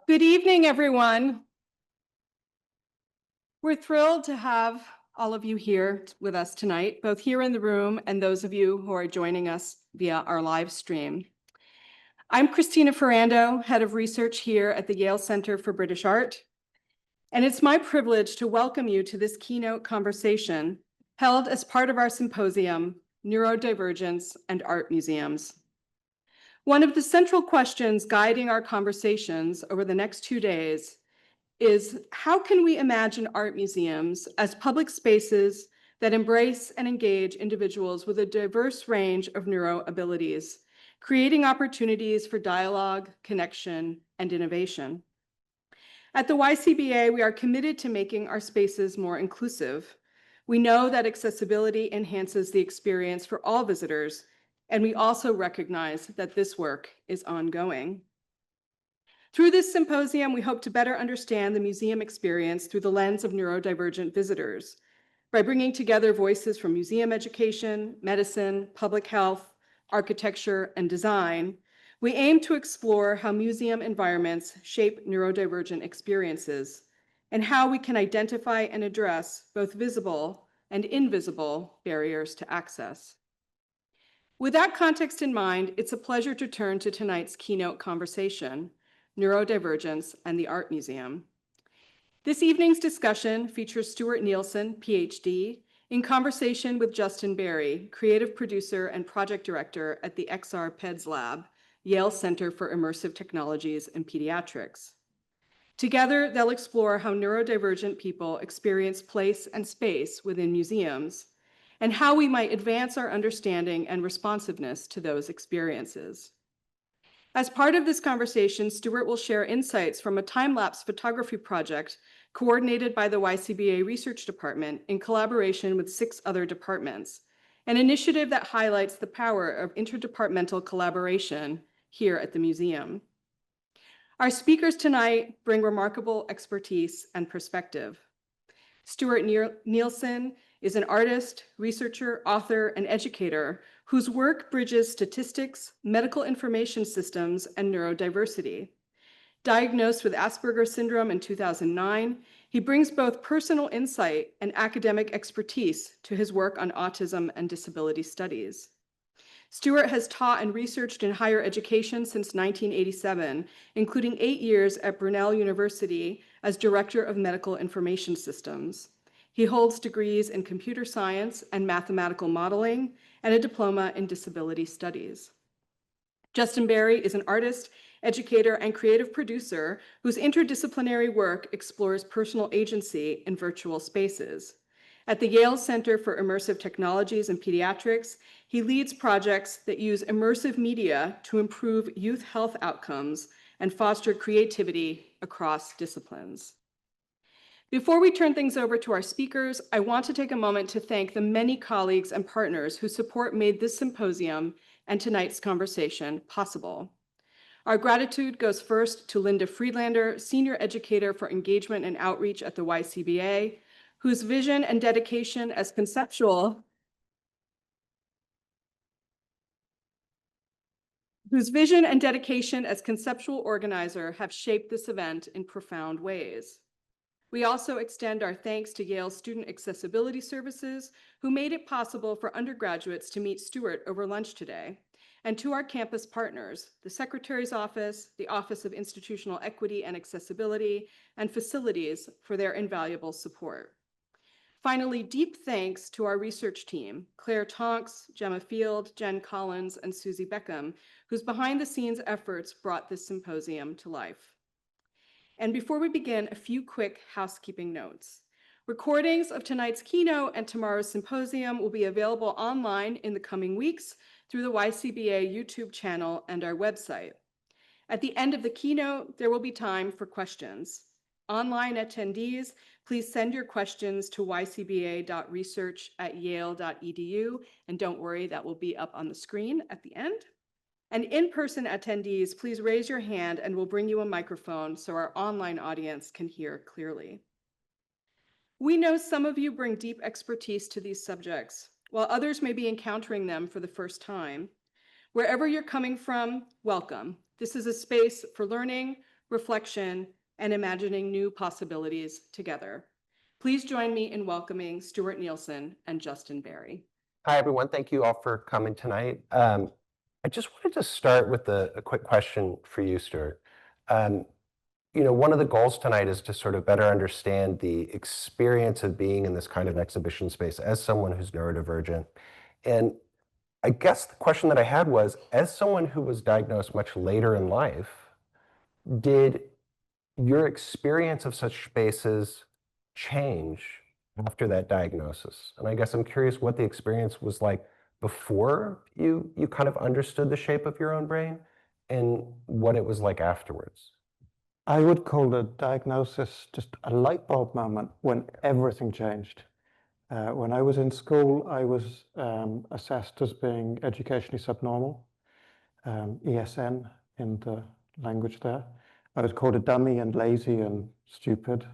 Good evening, everyone. We're thrilled to have all of you here with us tonight, both here in the room and those of you who are joining us via our live stream. I'm Christina Ferrando, Head of Research here at the Yale Center for British Art, and it's my privilege to welcome you to this keynote conversation held as part of our symposium, Neurodivergence and Art Museums. One of the central questions guiding our conversations over the next 2 days is how can we imagine art museums as public spaces that embrace and engage individuals with a diverse range of neuro abilities, creating opportunities for dialogue, connection, and innovation. At the YCBA, we are committed to making our spaces more inclusive. We know that accessibility enhances the experience for all visitors, and we also recognize that this work is ongoing. Through this symposium, we hope to better understand the museum experience through the lens of neurodivergent visitors. By bringing together voices from museum education, medicine, public health, architecture, and design, we aim to explore how museum environments shape neurodivergent experiences and how we can identify and address both visible and invisible barriers to access. With that context in mind, it's a pleasure to turn to tonight's keynote conversation, Neurodivergence and the Art Museum. This evening's discussion features Stuart Neilson, PhD, in conversation with Justin Berry, creative producer and project director at the XRPeds lab, Yale Center for Immersive Technologies and Pediatrics. Together, they'll explore how neurodivergent people experience place and space within museums, and how we might advance our understanding and responsiveness to those experiences. As part of this conversation, Stuart will share insights from a time-lapse photography project coordinated by the YCBA Research Department in collaboration with 6 other departments, an initiative that highlights the power of interdepartmental collaboration here at the museum. Our speakers tonight bring remarkable expertise and perspective. Stuart Neilson is an artist, researcher, author, and educator whose work bridges statistics, medical information systems, and neurodiversity. Diagnosed with Asperger's syndrome in 2009, he brings both personal insight and academic expertise to his work on autism and disability studies. Stuart has taught and researched in higher education since 1987, including 8 years at Brunel University as Director of Medical Information Systems. He holds degrees in computer science and mathematical modeling and a diploma in disability studies. Justin Berry is an artist, educator, and creative producer whose interdisciplinary work explores personal agency in virtual spaces. At the Yale Center for Immersive Technologies and Pediatrics, he leads projects that use immersive media to improve youth health outcomes and foster creativity across disciplines. Before we turn things over to our speakers, I want to take a moment to thank the many colleagues and partners whose support made this symposium and tonight's conversation possible. Our gratitude goes first to Linda Friedlander, Senior Educator for Engagement and Outreach at the YCBA, whose vision and dedication as conceptual organizer have shaped this event in profound ways. We also extend our thanks to Yale Student Accessibility Services, who made it possible for undergraduates to meet Stuart over lunch today, and to our campus partners, the Secretary's Office, the Office of Institutional Equity and Accessibility, and Facilities for their invaluable support. Finally, deep thanks to our research team, Claire Tonks, Gemma Field, Jen Collins, and Susie Beckham, whose behind-the-scenes efforts brought this symposium to life. And before we begin, a few quick housekeeping notes. Recordings of tonight's keynote and tomorrow's symposium will be available online in the coming weeks through the YCBA YouTube channel and our website. At the end of the keynote, there will be time for questions. Online attendees, please send your questions to ycba.research@yale.edu, and don't worry, that will be up on the screen at the end. And in-person attendees, please raise your hand and we'll bring you a microphone so our online audience can hear clearly. We know some of you bring deep expertise to these subjects, while others may be encountering them for the first time. Wherever you're coming from, welcome. This is a space for learning, reflection, and imagining new possibilities together. Please join me in welcoming Stuart Neilson and Justin Berry. Hi, everyone. Thank you all for coming tonight. I just wanted to start with a quick question for you, Stuart. One of the goals tonight is to sort of better understand the experience of being in this kind of exhibition space as someone who's neurodivergent. And I guess the question that I had was, as someone who was diagnosed much later in life, did your experience of such spaces change after that diagnosis? And I guess I'm curious what the experience was like before you kind of understood the shape of your own brain and what it was like afterwards. I would call the diagnosis just a light bulb moment when everything changed. When I was in school, I was assessed as being educationally subnormal, ESN in the language there. I was called a dummy and lazy and stupid.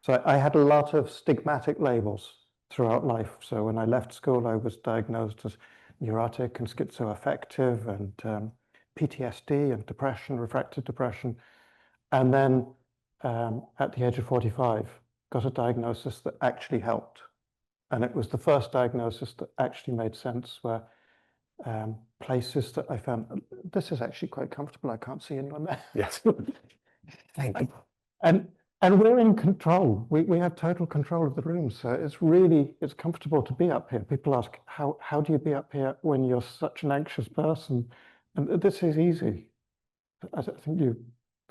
So I had a lot of stigmatic labels throughout life. So when I left school, I was diagnosed as neurotic and schizoaffective and PTSD and depression, refractory depression. And then at the age of 45, got a diagnosis that actually helped. And it was the first diagnosis that actually made sense, where places that I found, this is actually quite comfortable. I can't see anyone there. Yes. Thank you. And we're in control. We have total control of the room. So it's comfortable to be up here. People ask, how do you be up here when you're such an anxious person? And this is easy. I think you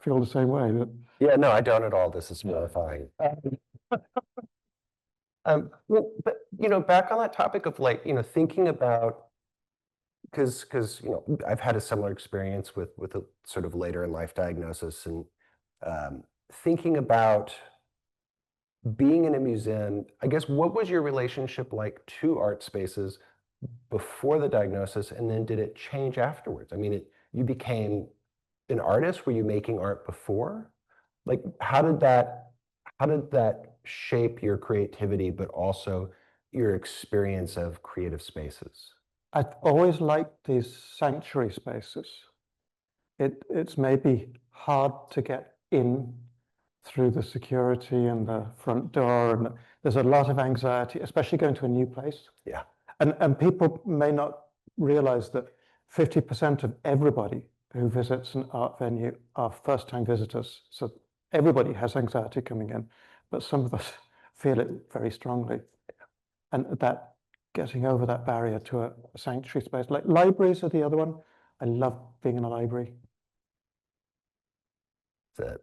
feel the same way. Yeah, no, I don't at all. This is horrifying. Well, but back on that topic of thinking about, because I've had a similar experience with a sort of later in life diagnosis, and thinking about being in a museum. I guess, what was your relationship like to art spaces before the diagnosis, and then did it change afterwards? I mean, you became an artist. Were you making art before? Like, how did that shape your creativity, but also your experience of creative spaces? I've always liked these sanctuary spaces. It's maybe hard to get in through the security and the front door, and there's a lot of anxiety, especially going to a new place. Yeah. And people may not realize that 50% of everybody who visits an art venue are first-time visitors. So everybody has anxiety coming in, but some of us feel it very strongly. And that getting over that barrier to a sanctuary space, like libraries are the other one. I love being in a library.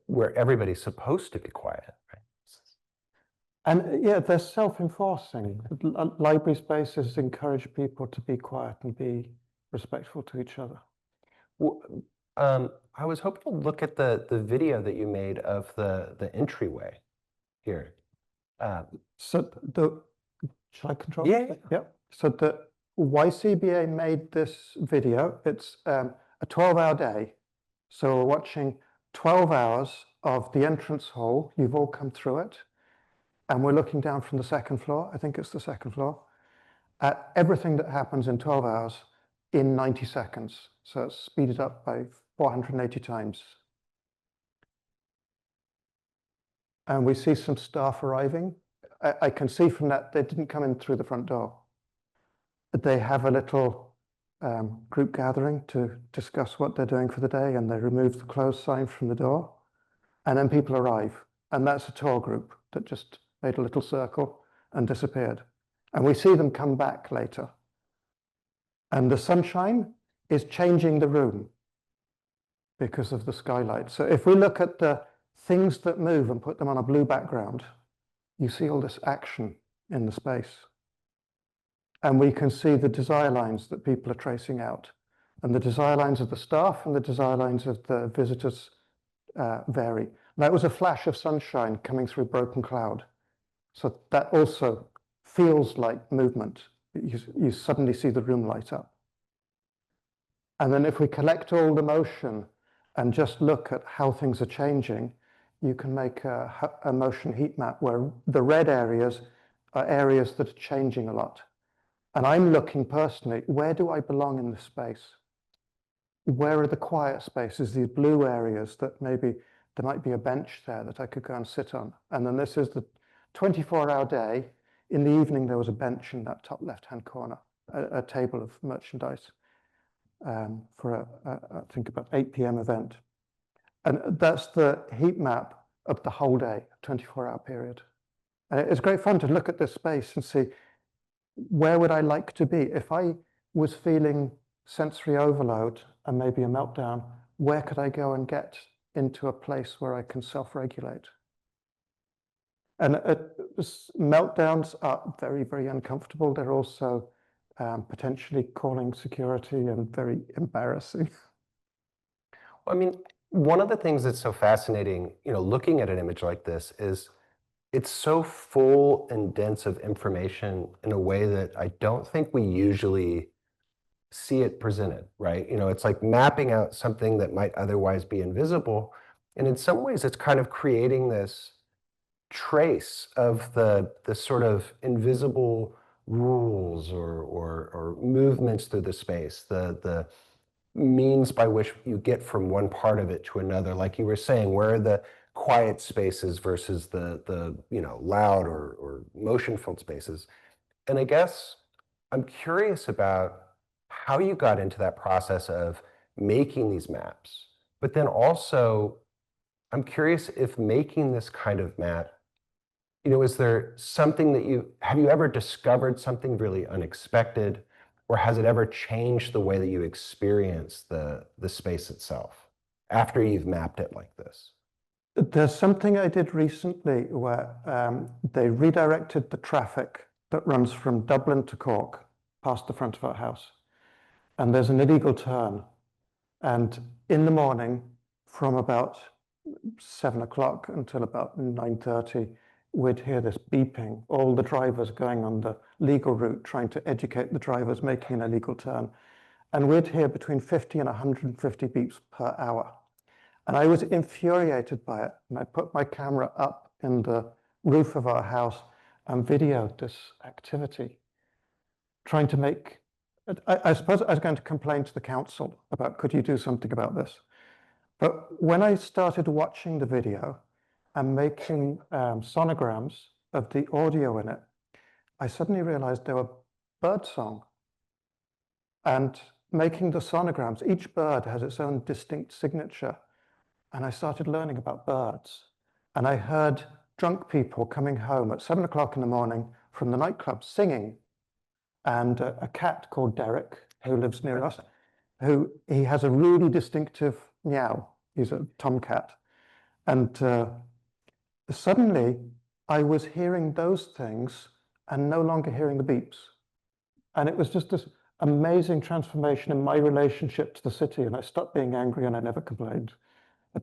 Where everybody's supposed to be quiet, right? And yeah, they're self-enforcing. Library spaces encourage people to be quiet and be respectful to each other. Well, I was hoping to look at the video that you made of the entryway here. So shall I control? Yeah. Yeah. So the YCBA made this video. It's a 12-hour day. So we're watching 12 hours of the entrance hall. You've all come through it. And we're looking down from the second floor. I think it's the second floor. At everything that happens in 12 hours in 90 seconds. So it's speeded up by 480 times. And we see some staff arriving. I can see from that they didn't come in through the front door. They have a little group gathering to discuss what they're doing for the day, and they remove the closed sign from the door. And then people arrive. And that's a tour group that just made a little circle and disappeared. And we see them come back later. And the sunshine is changing the room because of the skylight. So if we look at the things that move and put them on a blue background, you see all this action in the space. And we can see the desire lines that people are tracing out. And the desire lines of the staff and the desire lines of the visitors vary. And that was a flash of sunshine coming through broken cloud. So that also feels like movement. You suddenly see the room light up. And then if we collect all the motion and just look at how things are changing, you can make a motion heat map where the red areas are areas that are changing a lot. And I'm looking personally, where do I belong in this space? Where are the quiet spaces, these blue areas that maybe there might be a bench there that I could go and sit on. And then this is the 24-hour day. In the evening, there was a bench in that top left-hand corner, a table of merchandise for I think about 8 p.m. event. And that's the heat map of the whole day, 24-hour period. And it's great fun to look at this space and see, where would I like to be? If I was feeling sensory overload and maybe a meltdown, where could I go and get into a place where I can self-regulate? And meltdowns are very, very uncomfortable. They're also potentially calling security and very embarrassing. I mean, one of the things that's so fascinating, looking at an image like this is it's so full and dense of information in a way that I don't think we usually see it presented, right? It's like mapping out something that might otherwise be invisible. And in some ways, it's kind of creating this trace of the sort of invisible rules or movements through the space, the means by which you get from one part of it to another. Like you were saying, where are the quiet spaces versus the loud or motion-filled spaces? And I guess I'm curious about how you got into that process of making these maps, but then also I'm curious if making this kind of map, is there something that have you ever discovered something really unexpected, or has it ever changed the way that you experience the space itself after you've mapped it like this? There's something I did recently where they redirected the traffic that runs from Dublin to Cork past the front of our house. And there's an illegal turn. And in the morning, from about 7 o'clock until about 9:30, we'd hear this beeping, all the drivers going on the legal route, trying to educate the drivers making an illegal turn. And we'd hear between 50 and 150 beeps per hour. And I was infuriated by it. And I put my camera up in the roof of our house and videoed this activity, trying to make, I suppose I was going to complain to the council about, could you do something about this? But when I started watching the video and making sonograms of the audio in it, I suddenly realized they were birdsong. And making the sonograms, each bird has its own distinct signature. And I started learning about birds. And I heard drunk people coming home at 7 o'clock in the morning from the nightclub singing. And a cat called Derek, who lives near us, he has a really distinctive meow. He's a tomcat. And suddenly I was hearing those things and no longer hearing the beeps. And it was just this amazing transformation in my relationship to the city. And I stopped being angry and I never complained.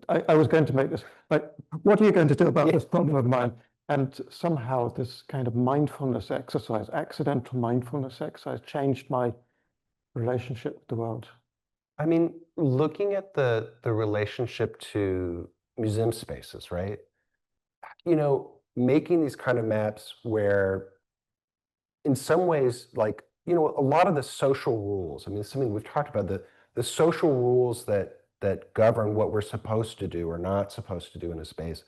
I was going to make this, like, what are you going to do about this problem of mine? And somehow this kind of mindfulness exercise, accidental mindfulness exercise, changed my relationship with the world. I mean, looking at the relationship to museum spaces, right? Making these kind of maps where in some ways, like, a lot of the social rules, I mean, something we've talked about, the social rules that govern what we're supposed to do or not supposed to do in a space,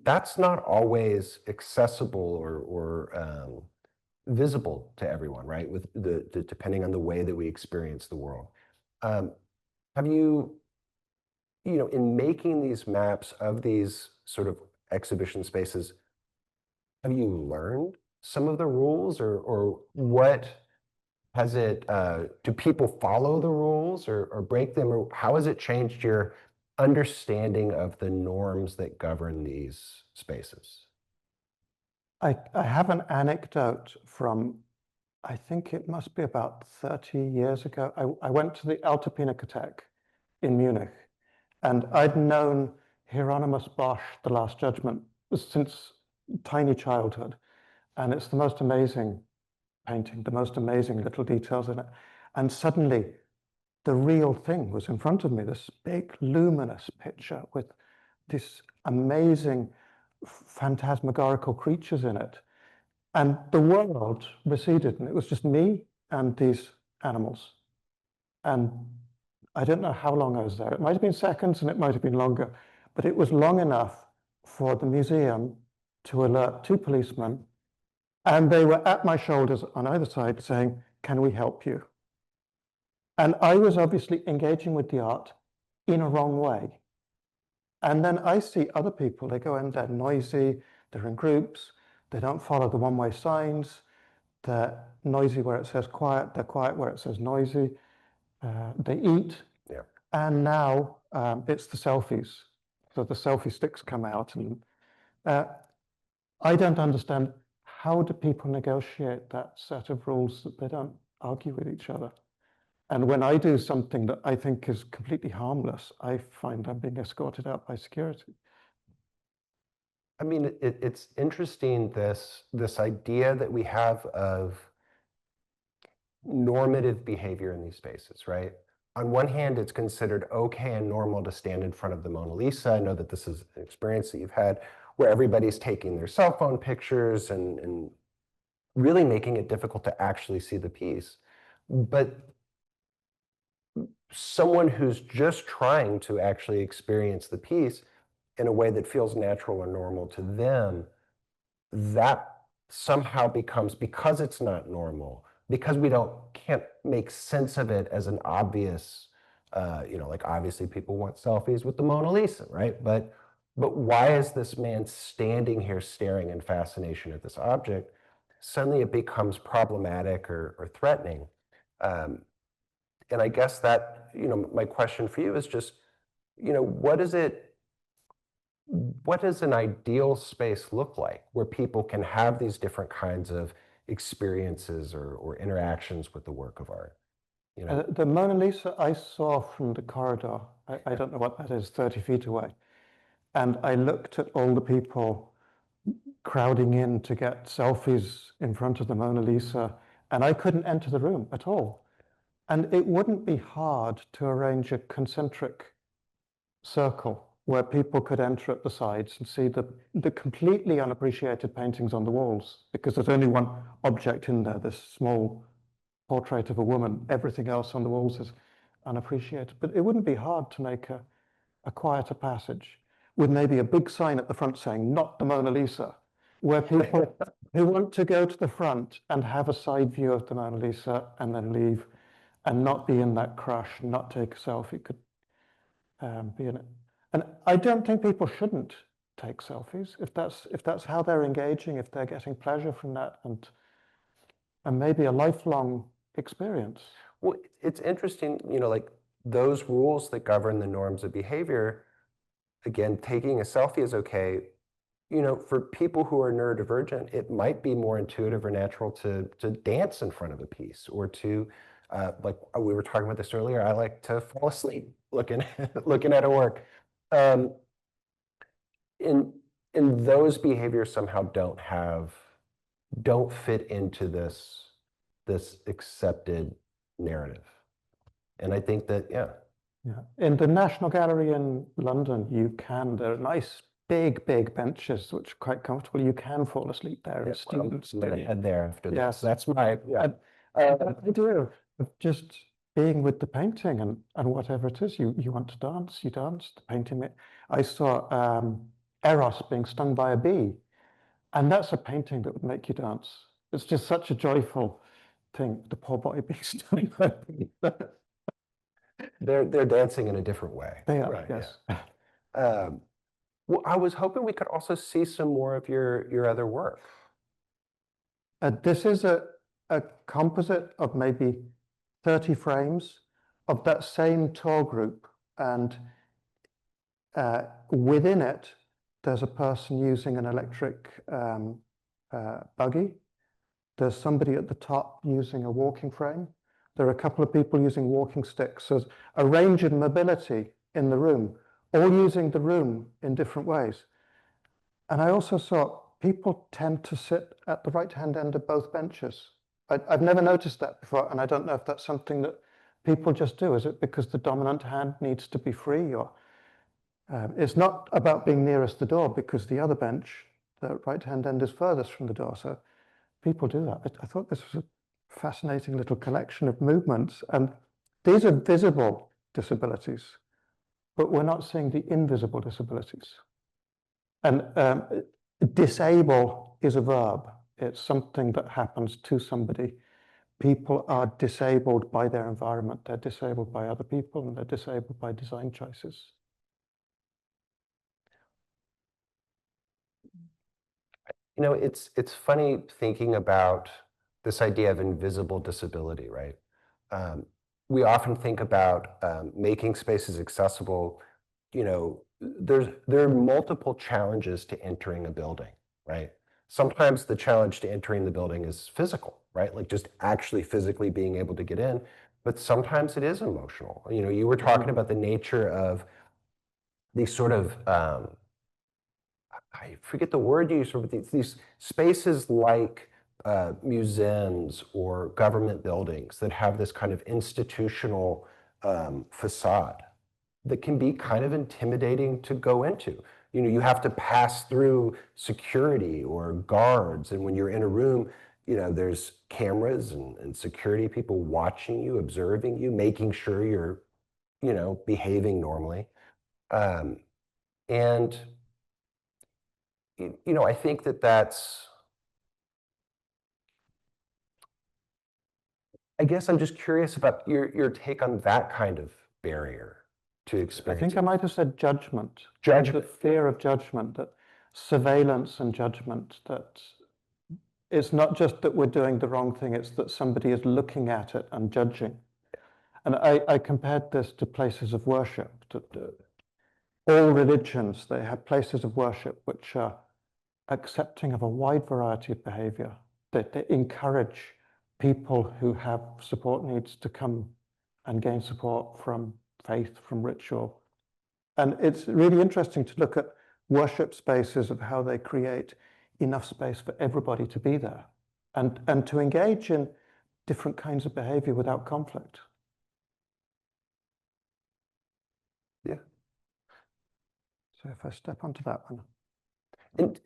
that's not always accessible or visible to everyone, right? With depending on the way that we experience the world. Have you, in making these maps of these sort of exhibition spaces, have you learned some of the rules, or what has it, do people follow the rules or break them, or how has it changed your understanding of the norms that govern these spaces? I have an anecdote from, I think it must be about 30 years ago. I went to the Alte Pinakothek in Munich, and I'd known Hieronymus Bosch, The Last Judgment, since tiny childhood. And it's the most amazing painting, the most amazing little details in it. And suddenly the real thing was in front of me, this big luminous picture with these amazing phantasmagorical creatures in it. And the world receded, and it was just me and these animals. And I don't know how long I was there. It might have been seconds and it might have been longer, but it was long enough for the museum to alert 2 policemen, and they were at my shoulders on either side saying, "Can we help you?" And I was obviously engaging with the art in a wrong way. And then I see other people, they go in, they're noisy, they're in groups, they don't follow the one-way signs, they're noisy where it says quiet, they're quiet where it says noisy, they eat. Yeah. And now it's the selfies. So the selfie sticks come out, and I don't understand, how do people negotiate that set of rules that they don't argue with each other? And when I do something that I think is completely harmless, I find I'm being escorted out by security. I mean, it's interesting, this idea that we have of normative behavior in these spaces, right? On one hand, it's considered okay and normal to stand in front of the Mona Lisa. I know that this is an experience that you've had where everybody's taking their cell phone pictures and really making it difficult to actually see the piece. But someone who's just trying to actually experience the piece in a way that feels natural or normal to them, that somehow becomes, because it's not normal, because we can't make sense of it as an obvious, like obviously people want selfies with the Mona Lisa, right? But why is this man standing here staring in fascination at this object? Suddenly it becomes problematic or threatening. And I guess that, my question for you is just, what does an ideal space look like where people can have these different kinds of experiences or interactions with the work of art? The Mona Lisa I saw from the corridor, I don't know what that is, 30 feet away. And I looked at all the people crowding in to get selfies in front of the Mona Lisa, and I couldn't enter the room at all. And it wouldn't be hard to arrange a concentric circle where people could enter at the sides and see the completely unappreciated paintings on the walls, because there's only one object in there, this small portrait of a woman. Everything else on the walls is unappreciated. But it wouldn't be hard to make a quieter passage with maybe a big sign at the front saying, "Not the Mona Lisa," where people who want to go to the front and have a side view of the Mona Lisa and then leave and not be in that crush, not take a selfie, could be in it. And I don't think people shouldn't take selfies if that's how they're engaging, if they're getting pleasure from that, and maybe a lifelong experience. Well, it's interesting, like those rules that govern the norms of behavior, again, taking a selfie is okay. For people who are neurodivergent, it might be more intuitive or natural to dance in front of a piece, or to, like we were talking about this earlier, I like to fall asleep looking at a work. In those behaviors somehow don't fit into this accepted narrative. And I think that, yeah. In the National Gallery in London, there are nice big benches which are quite comfortable. You can fall asleep there, and students I'm gonna head there after this. Yes. That's my, yeah. I do, of just being with the painting and whatever it is, you want to dance, you dance, the painting. I saw Eros being stung by a bee, and that's a painting that would make you dance. It's just such a joyful thing, the poor boy being stung by a bee. They're dancing in a different way. They are, right, yes. Yeah. Well, I was hoping we could also see some more of your other work. This is a composite of maybe 30 frames of that same tour group, and within it, there's a person using an electric buggy. There's somebody at the top using a walking frame. There are a couple of people using walking sticks. There's a range of mobility in the room, all using the room in different ways. And I also saw people tend to sit at the right-hand end of both benches. I've never noticed that before, and I don't know if that's something that people just do. Is it because the dominant hand needs to be free, or it's not about being nearest the door, because the other bench, the right-hand end, is furthest from the door. So people do that. I thought this was a fascinating little collection of movements, and these are visible disabilities. but we're not seeing the invisible disabilities. And disable is a verb. It's something that happens to somebody. People are disabled by their environment. They're disabled by other people, and they're disabled by design choices. You know, it's funny thinking about this idea of invisible disability, right? We often think about making spaces accessible. You know, there are multiple challenges to entering a building, right? Sometimes the challenge to entering the building is physical, right? Like just actually physically being able to get in. But sometimes it is emotional. You know, you were talking about the nature of these sort of I forget the word you use, but these spaces like museums or government buildings that have this kind of institutional facade that can be kind of intimidating to go into. You know, you have to pass through security or guards, and when you're in a room, you know, there's cameras and security people watching you, observing you, making sure you're, you know, behaving normally. And you know, I think that's, I guess I'm just curious about your take on that kind of barrier to I experience. think I might have said judgment. Judgment. The fear of judgment, that surveillance and judgment, that it's not just that we're doing the wrong thing, it's that somebody is looking at it and judging. And I compared this to places of worship. All religions, they have places of worship which are accepting of a wide variety of behavior, that they encourage people who have support needs to come and gain support from faith, from ritual. And it's really interesting to look at worship spaces of how they create enough space for everybody to be there and to engage in different kinds of behavior without conflict. Yeah. So if I step onto that one. And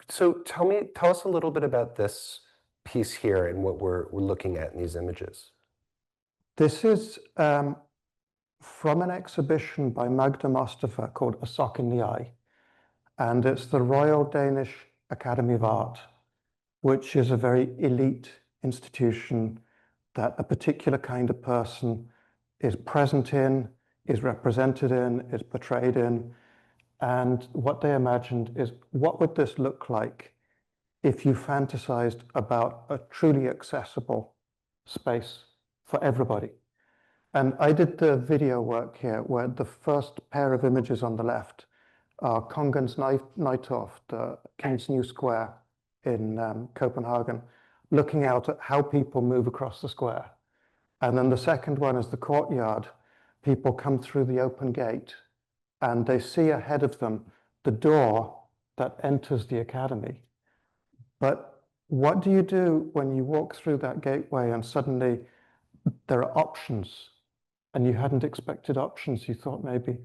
so tell us a little bit about this piece here and what we're looking at in these images. This is from an exhibition by Magda Mustafa called A Sock in the Eye. And it's the Royal Danish Academy of Art, which is a very elite institution that a particular kind of person is present in, is represented in, is portrayed in. And what they imagined is, what would this look like if you fantasized about a truly accessible space for everybody? And I did the video work here where the first pair of images on the left are Kongens Nytorv, the King's New Square in Copenhagen, looking out at how people move across the square. And then the second one is the courtyard. People come through the open gate and they see ahead of them the door that enters the academy. But what do you do when you walk through that gateway and suddenly there are options and you hadn't expected options? You thought maybe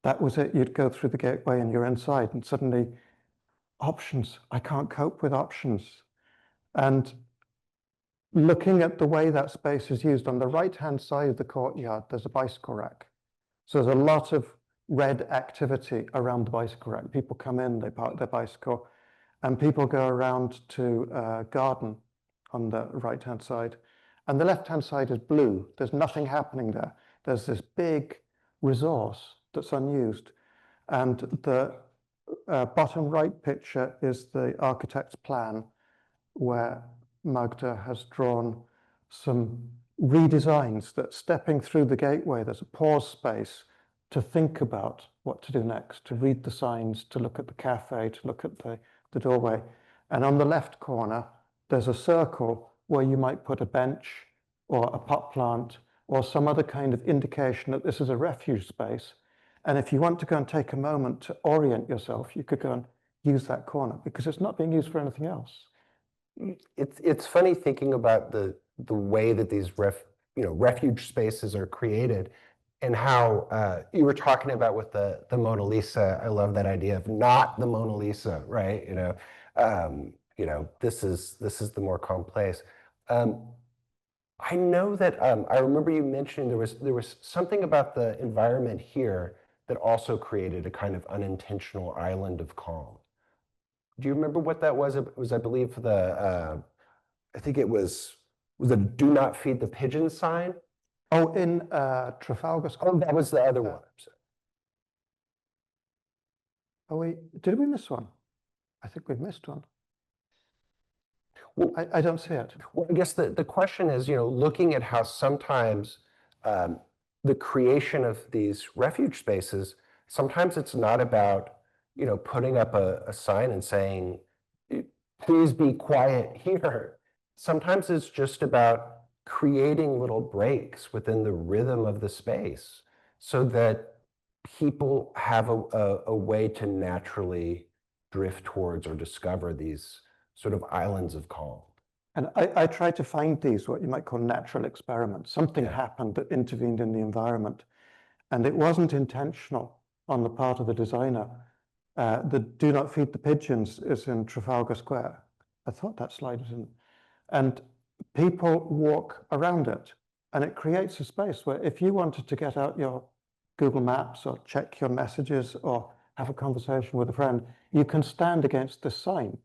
that was it, you'd go through the gateway and you're inside, and suddenly options, I can't cope with options. And looking at the way that space is used, on the right-hand side of the courtyard, there's a bicycle rack. So there's a lot of red activity around the bicycle rack. People come in, they park their bicycle, and people go around to a garden on the right-hand side. And the left-hand side is blue. There's nothing happening there. There's this big resource that's unused. And the bottom right picture is the architect's plan, where Magda has drawn some redesigns that stepping through the gateway, there's a pause space to think about what to do next, to read the signs, to look at the cafe, to look at the doorway. And on the left corner, there's a circle where you might put a bench or a pot plant or some other kind of indication that this is a refuge space. And if you want to go and take a moment to orient yourself, you could go and use that corner because it's not being used for anything else. It's funny thinking about the way that these refuge spaces are created, and how you were talking about with the Mona Lisa. I love that idea of not the Mona Lisa, right? This is the more complex. I know that I remember you mentioning there was something about the environment here that also created a kind of unintentional island of calm. Do you remember what that was? It was, I believe, I think it was the "Do not feed the pigeon" sign. Oh, in Trafalgar Square. Oh, that was the other one. Oh, did we miss one? I think we've missed one. Well, I don't see it. Well, I guess the question is, looking at how sometimes the creation of these refuge spaces, sometimes it's not about, putting up a sign and saying, please be quiet here. Sometimes it's just about creating little breaks within the rhythm of the space so that people have a way to naturally drift towards or discover these sort of islands of calm. And I try to find these, what you might call natural experiments. Something Yeah. happened that intervened in the environment. And it wasn't intentional on the part of the designer. The "Do not feed the pigeons" is in Trafalgar Square. I thought that slide was in. And people walk around it. And it creates a space where if you wanted to get out your Google Maps or check your messages or have a conversation with a friend, you can stand against this sign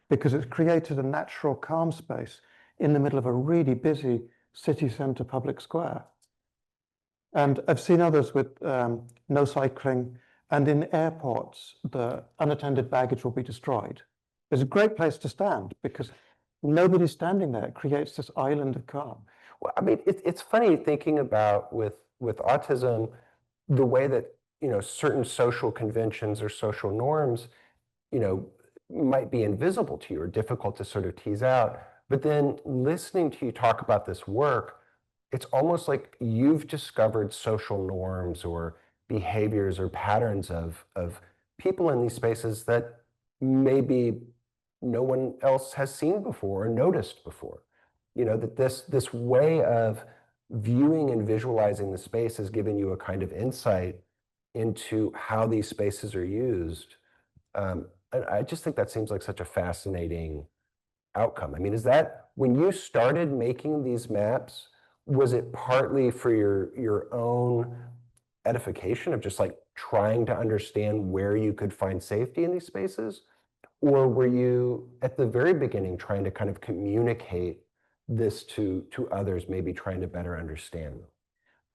because it's created a natural calm space in the middle of a really busy city centre public square. And I've seen others with no cycling, and in airports, the unattended baggage will be destroyed. It's a great place to stand because nobody's standing there. It creates this island of calm. Well, I mean, it's funny thinking about with autism, the way that, certain social conventions or social norms, might be invisible to you or difficult to sort of tease out. But then listening to you talk about this work, it's almost like you've discovered social norms or behaviors or patterns of people in these spaces that maybe no one else has seen before or noticed before. That this way of viewing and visualizing the space has given you a kind of insight into how these spaces are used. And I just think that seems like such a fascinating outcome. I mean, is that when you started making these maps, was it partly for your own edification of just like trying to understand where you could find safety in these spaces? Or were you at the very beginning trying to kind of communicate this to others, maybe trying to better understand them?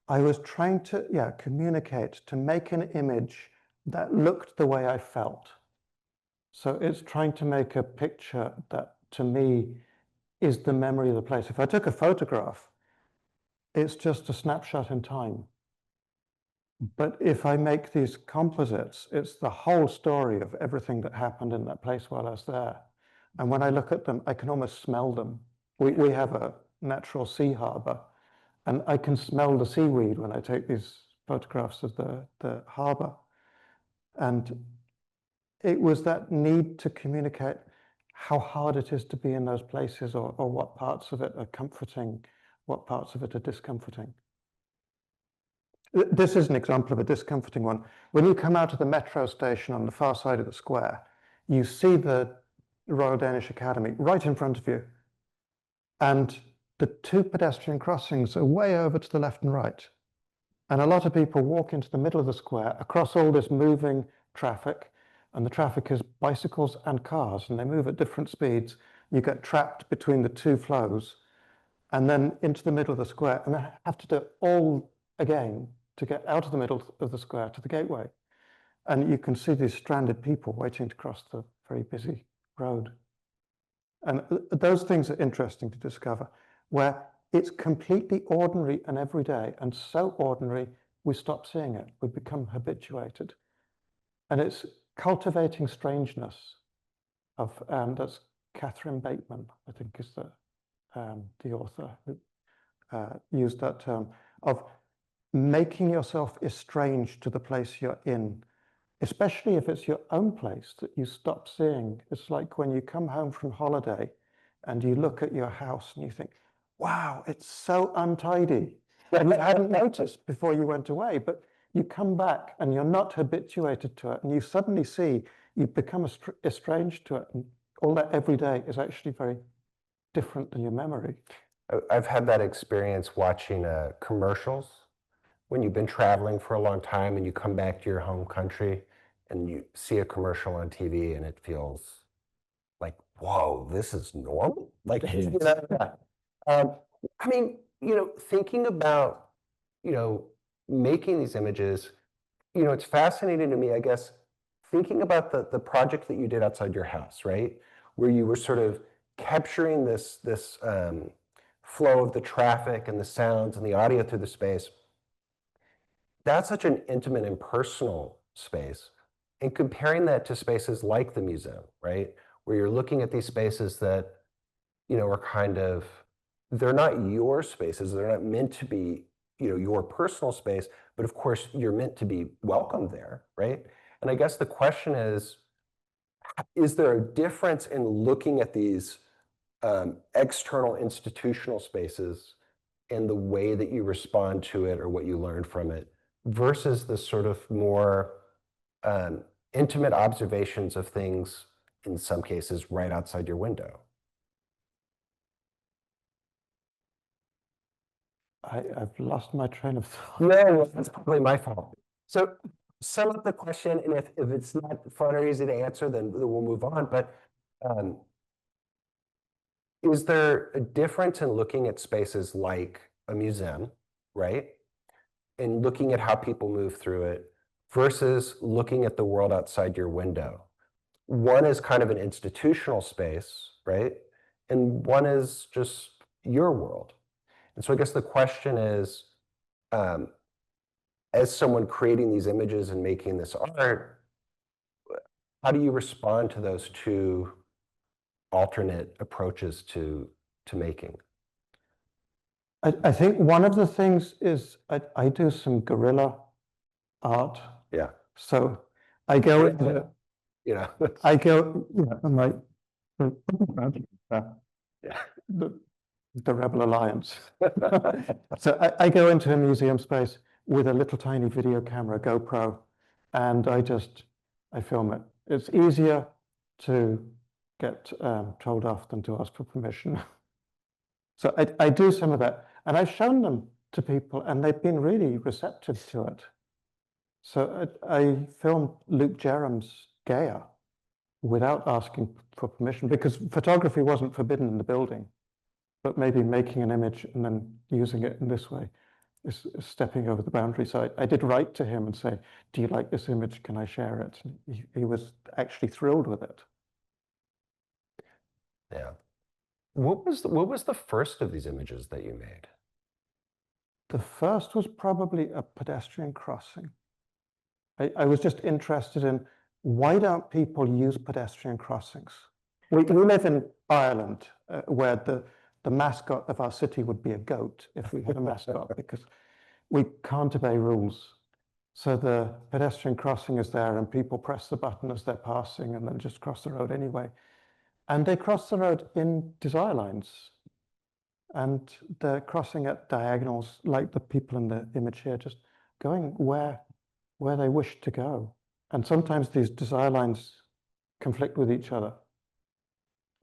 I was trying to, communicate, to make an image that looked the way I felt. So it's trying to make a picture that, to me, is the memory of the place. If I took a photograph, it's just a snapshot in time. But if I make these composites, it's the whole story of everything that happened in that place while I was there. And when I look at them, I can almost smell them. We have a natural sea harbor, and I can smell the seaweed when I take these photographs of the harbor. And it was that need to communicate how hard it is to be in those places, or what parts of it are comforting, what parts of it are discomforting. This is an example of a discomforting one. When you come out of the metro station on the far side of the square, you see the Royal Danish Academy right in front of you. And the two pedestrian crossings are way over to the left and right. And a lot of people walk into the middle of the square across all this moving traffic. And the traffic is bicycles and cars, and they move at different speeds. You get trapped between the two flows and then into the middle of the square, and they have to do it all again to get out of the middle of the square to the gateway. And you can see these stranded people waiting to cross the very busy road. And those things are interesting to discover, where it's completely ordinary and everyday, and so ordinary we stop seeing it. We become habituated. And it's cultivating strangeness of, that's Catherine Bateman, I think is the author who used that term, of making yourself estranged to the place you're in, especially if it's your own place that you stop seeing. It's like when you come home from holiday and you look at your house and you think, wow, it's so untidy. And you hadn't noticed before you went away, but you come back and you're not habituated to it, and you suddenly see you've become estranged to it, and all that every day is actually very different than your memory. I've had that experience watching commercials when you've been traveling for a long time and you come back to your home country and you see a commercial on TV and it feels like, whoa, this is normal? Like, you know, I mean, thinking about, making these images, it's fascinating to me, I guess, thinking about the project that you did outside your house, right? Where you were sort of capturing this flow of the traffic and the sounds and the audio through the space. That's such an intimate and personal space. And comparing that to spaces like the museum, right? Where you're looking at these spaces that, are kind of, they're not your spaces. They're not meant to be, your personal space, but of course you're meant to be welcome there, right? And I guess the question is there a difference in looking at these external institutional spaces and the way that you respond to it or what you learn from it versus the sort of more intimate observations of things, in some cases, right outside your window? I've lost my train of thought. No, that's probably my fault. So sum up the question, and if it's not fun or easy to answer, then we'll move on. But is there a difference in looking at spaces like a museum, right? And looking at how people move through it versus looking at the world outside your window? One is kind of an institutional space, right? And one is just your world. And so I guess the question is, as someone creating these images and making this art, how do you respond to those two alternate approaches to making? I think one of the things is I do some guerrilla art. Yeah. So I go into, I go, I'm like, yeah. the Rebel Alliance. So I go into a museum space with a little tiny video camera, GoPro, and I film it. It's easier to get told off than to ask for permission. So I do some of that, and I've shown them to people, and they've been really receptive to it. So I filmed Luke Jerram's Gaia without asking for permission, because photography wasn't forbidden in the building, but maybe making an image and then using it in this way is stepping over the boundary. So I did write to him and say, do you like this image? Can I share it? And he was actually thrilled with it. Yeah. What was the first of these images that you made? The first was probably a pedestrian crossing. I was just interested in, why don't people use pedestrian crossings? We live in Ireland, where the mascot of our city would be a goat if we had a mascot, because we can't obey rules. So the pedestrian crossing is there and people press the button as they're passing and then just cross the road anyway. And they cross the road in desire lines. And they're crossing at diagonals, like the people in the image here, just going where they wish to go. And sometimes these desire lines conflict with each other.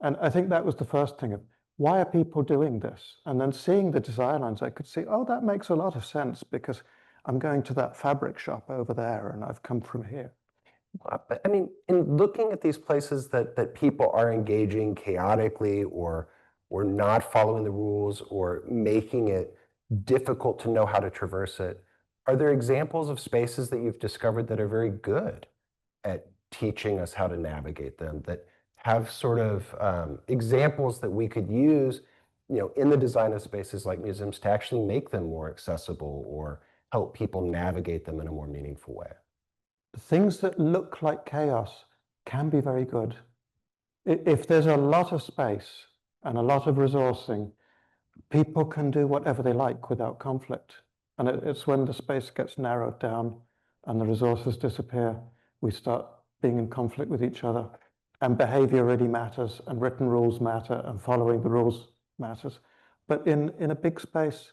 And I think that was the first thing of, why are people doing this? And then seeing the desire lines, I could see, oh, that makes a lot of sense, because I'm going to that fabric shop over there and I've come from here. I mean, in looking at these places that people are engaging chaotically or not following the rules or making it difficult to know how to traverse it, are there examples of spaces that you've discovered that are very good at teaching us how to navigate them, that have sort of examples that we could use, in the design of spaces like museums to actually make them more accessible or help people navigate them in a more meaningful way? Things that look like chaos can be very good. If there's a lot of space and a lot of resourcing, people can do whatever they like without conflict. And it's when the space gets narrowed down and the resources disappear, we start being in conflict with each other. And behavior really matters, and written rules matter, and following the rules matters. But in a big space,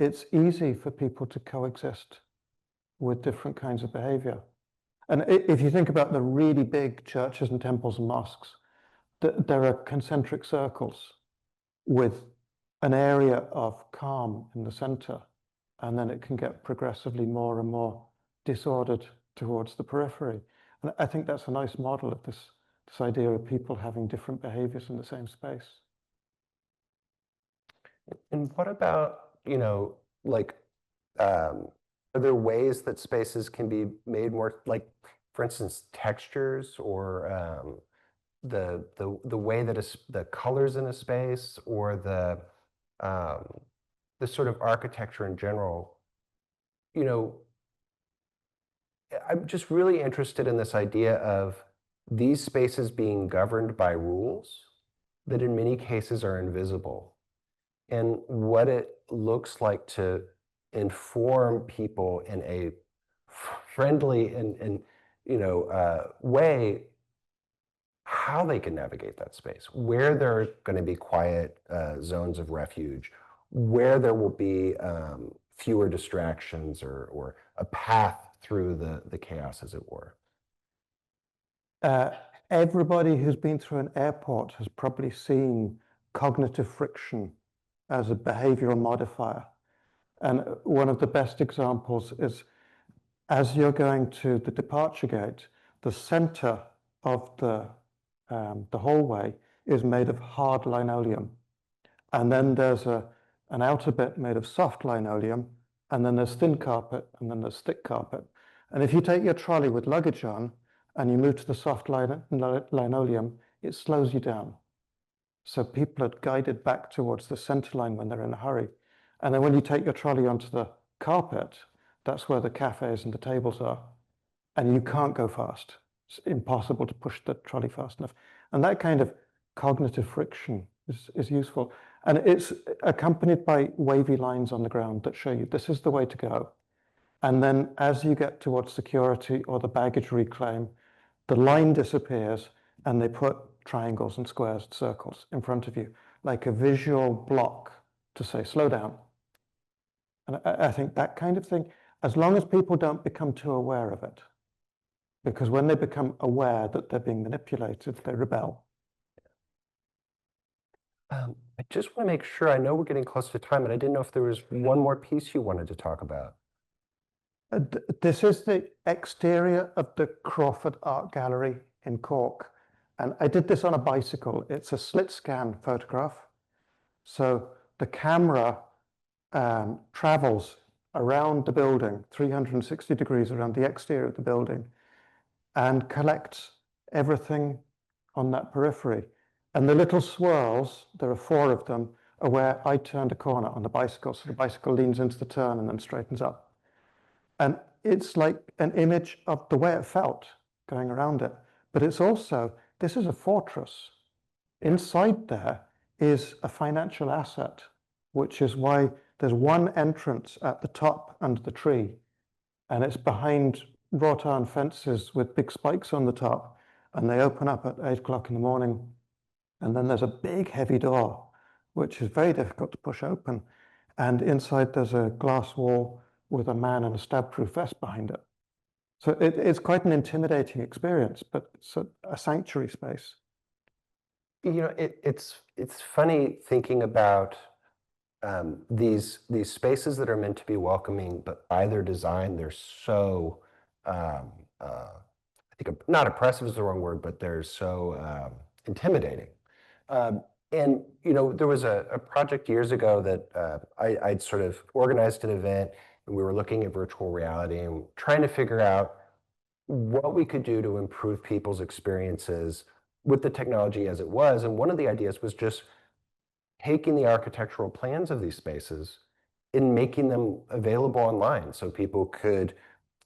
it's easy for people to coexist with different kinds of behavior. And if you think about the really big churches and temples and mosques, there are concentric circles with an area of calm in the center. and then it can get progressively more and more disordered towards the periphery. And I think that's a nice model of this idea of people having different behaviors in the same space. And what about, like, are there ways that spaces can be made more, like, for instance, textures, or the way that the colors in a space, or the sort of architecture in general? I'm just really interested in this idea of these spaces being governed by rules that in many cases are invisible, and what it looks like to inform people in a friendly and way how they can navigate that space, where there are going to be quiet zones of refuge, where there will be fewer distractions, or a path through the chaos, as it were. Everybody who's been through an airport has probably seen cognitive friction as a behavioral modifier. And one of the best examples is, as you're going to the departure gate, the center of the hallway is made of hard linoleum. And then there's an outer bit made of soft linoleum, and then there's thin carpet, and then there's thick carpet. And if you take your trolley with luggage on and you move to the soft linoleum, it slows you down. So people are guided back towards the center line when they're in a hurry. And then when you take your trolley onto the carpet, that's where the cafes and the tables are. And you can't go fast. It's impossible to push the trolley fast enough. And that kind of cognitive friction is useful. And it's accompanied by wavy lines on the ground that show you this is the way to go. And then as you get towards security or the baggage reclaim, the line disappears and they put triangles and squares and circles in front of you, like a visual block to say, slow down. And I think that kind of thing, as long as people don't become too aware of it, because when they become aware that they're being manipulated, they rebel. I just want to make sure, I know we're getting close to time, and I didn't know if there was one more piece you wanted to talk about. This is the exterior of the Crawford Art Gallery in Cork. And I did this on a bicycle. It's a slit scan photograph. So the camera travels around the building, 360 degrees around the exterior of the building, and collects everything on that periphery. And the little swirls, there are 4 of them, are where I turned a corner on the bicycle. So the bicycle leans into the turn and then straightens up. And it's like an image of the way it felt going around it. But it's also, this is a fortress. Inside there is a financial asset, which is why there's one entrance at the top under the tree. And it's behind wrought iron fences with big spikes on the top. And they open up at 8 o'clock in the morning. And then there's a big heavy door, which is very difficult to push open. And inside there's a glass wall with a man in a stab-proof vest behind it. So it's quite an intimidating experience, but it's a sanctuary space. It's funny thinking about these spaces that are meant to be welcoming, but by their design, they're so, I think not oppressive is the wrong word, but they're so intimidating. And there was a project years ago that I'd sort of organized an event, and we were looking at virtual reality and trying to figure out what we could do to improve people's experiences with the technology as it was. And one of the ideas was just taking the architectural plans of these spaces and making them available online so people could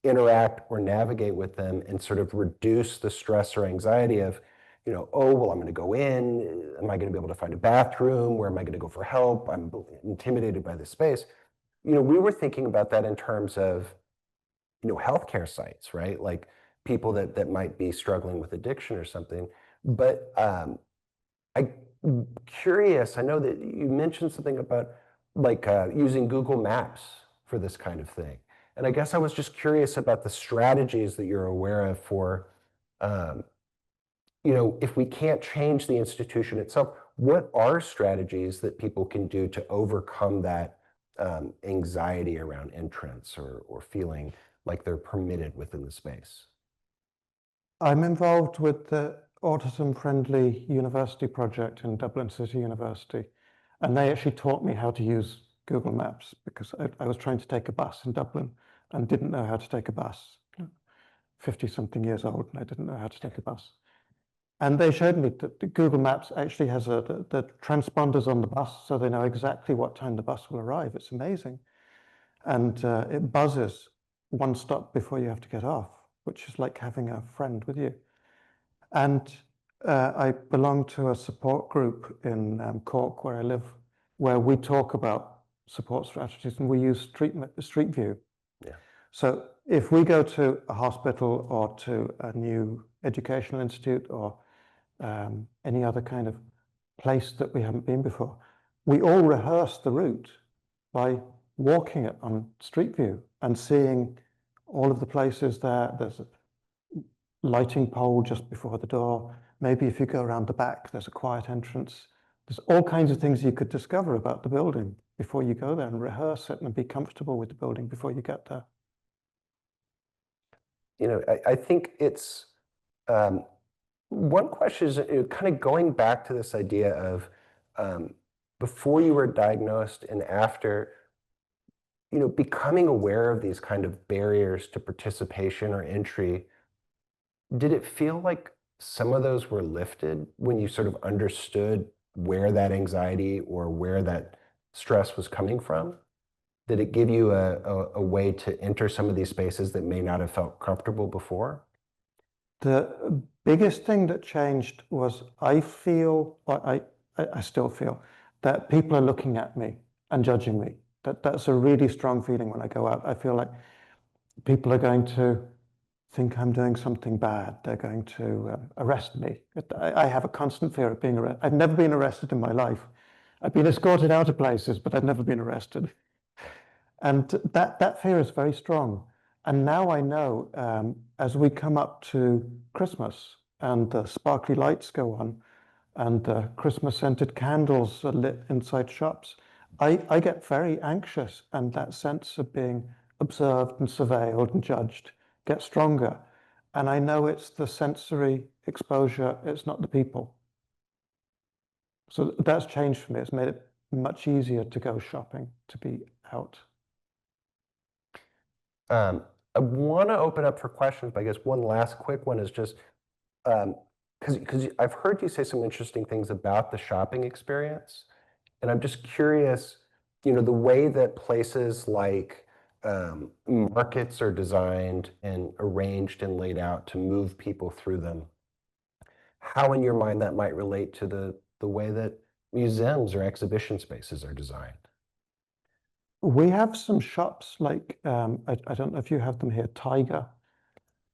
interact or navigate with them and sort of reduce the stress or anxiety of, oh, well, I'm going to go in. Am I going to be able to find a bathroom? Where am I going to go for help? I'm intimidated by this space. We were thinking about that in terms of, healthcare sites, right? Like people that might be struggling with addiction or something. But I'm curious, I know that you mentioned something about like using Google Maps for this kind of thing. And I guess I was just curious about the strategies that you're aware of for, if we can't change the institution itself, what are strategies that people can do to overcome that anxiety around entrance or feeling like they're permitted within the space? I'm involved with the Autism Friendly University project in Dublin City University, and they actually taught me how to use Google Maps because I was trying to take a bus in Dublin and didn't know how to take a bus. 50-something years old, and I didn't know how to take a bus. And they showed me that the Google Maps actually has the transponders on the bus, so they know exactly what time the bus will arrive. It's amazing. And it buzzes one stop before you have to get off, which is like having a friend with you. And I belong to a support group in Cork, where I live, where we talk about support strategies, and we use Street View. Yeah. So if we go to a hospital or to a new educational institute or any other kind of place that we haven't been before, we all rehearse the route by walking it on Street View and seeing all of the places there. There's a lighting pole just before the door. Maybe if you go around the back, there's a quiet entrance. There's all kinds of things you could discover about the building before you go there, and rehearse it and be comfortable with the building before you get there. I think it's one question is kind of going back to this idea of before you were diagnosed and after, becoming aware of these kind of barriers to participation or entry. Did it feel like some of those were lifted when you sort of understood where that anxiety or where that stress was coming from? Did it give you a way to enter some of these spaces that may not have felt comfortable before? The biggest thing that changed was I still feel that people are looking at me and judging me. That's a really strong feeling when I go out. I feel like people are going to think I'm doing something bad. They're going to arrest me. I have a constant fear of being arrested. I've never been arrested in my life. I've been escorted out of places, but I've never been arrested. And that fear is very strong. And now I know, as we come up to Christmas and the sparkly lights go on and the Christmas-scented candles are lit inside shops, I get very anxious, and that sense of being observed and surveilled and judged gets stronger. And I know it's the sensory exposure, it's not the people. So that's changed for me. It's made it much easier to go shopping, to be out. I want to open up for questions, but I guess one last quick one is just because I've heard you say some interesting things about the shopping experience, and I'm just curious, the way that places like markets are designed and arranged and laid out to move people through them, how in your mind that might relate to the way that museums or exhibition spaces are designed. We have some shops like, I don't know if you have them here, Tiger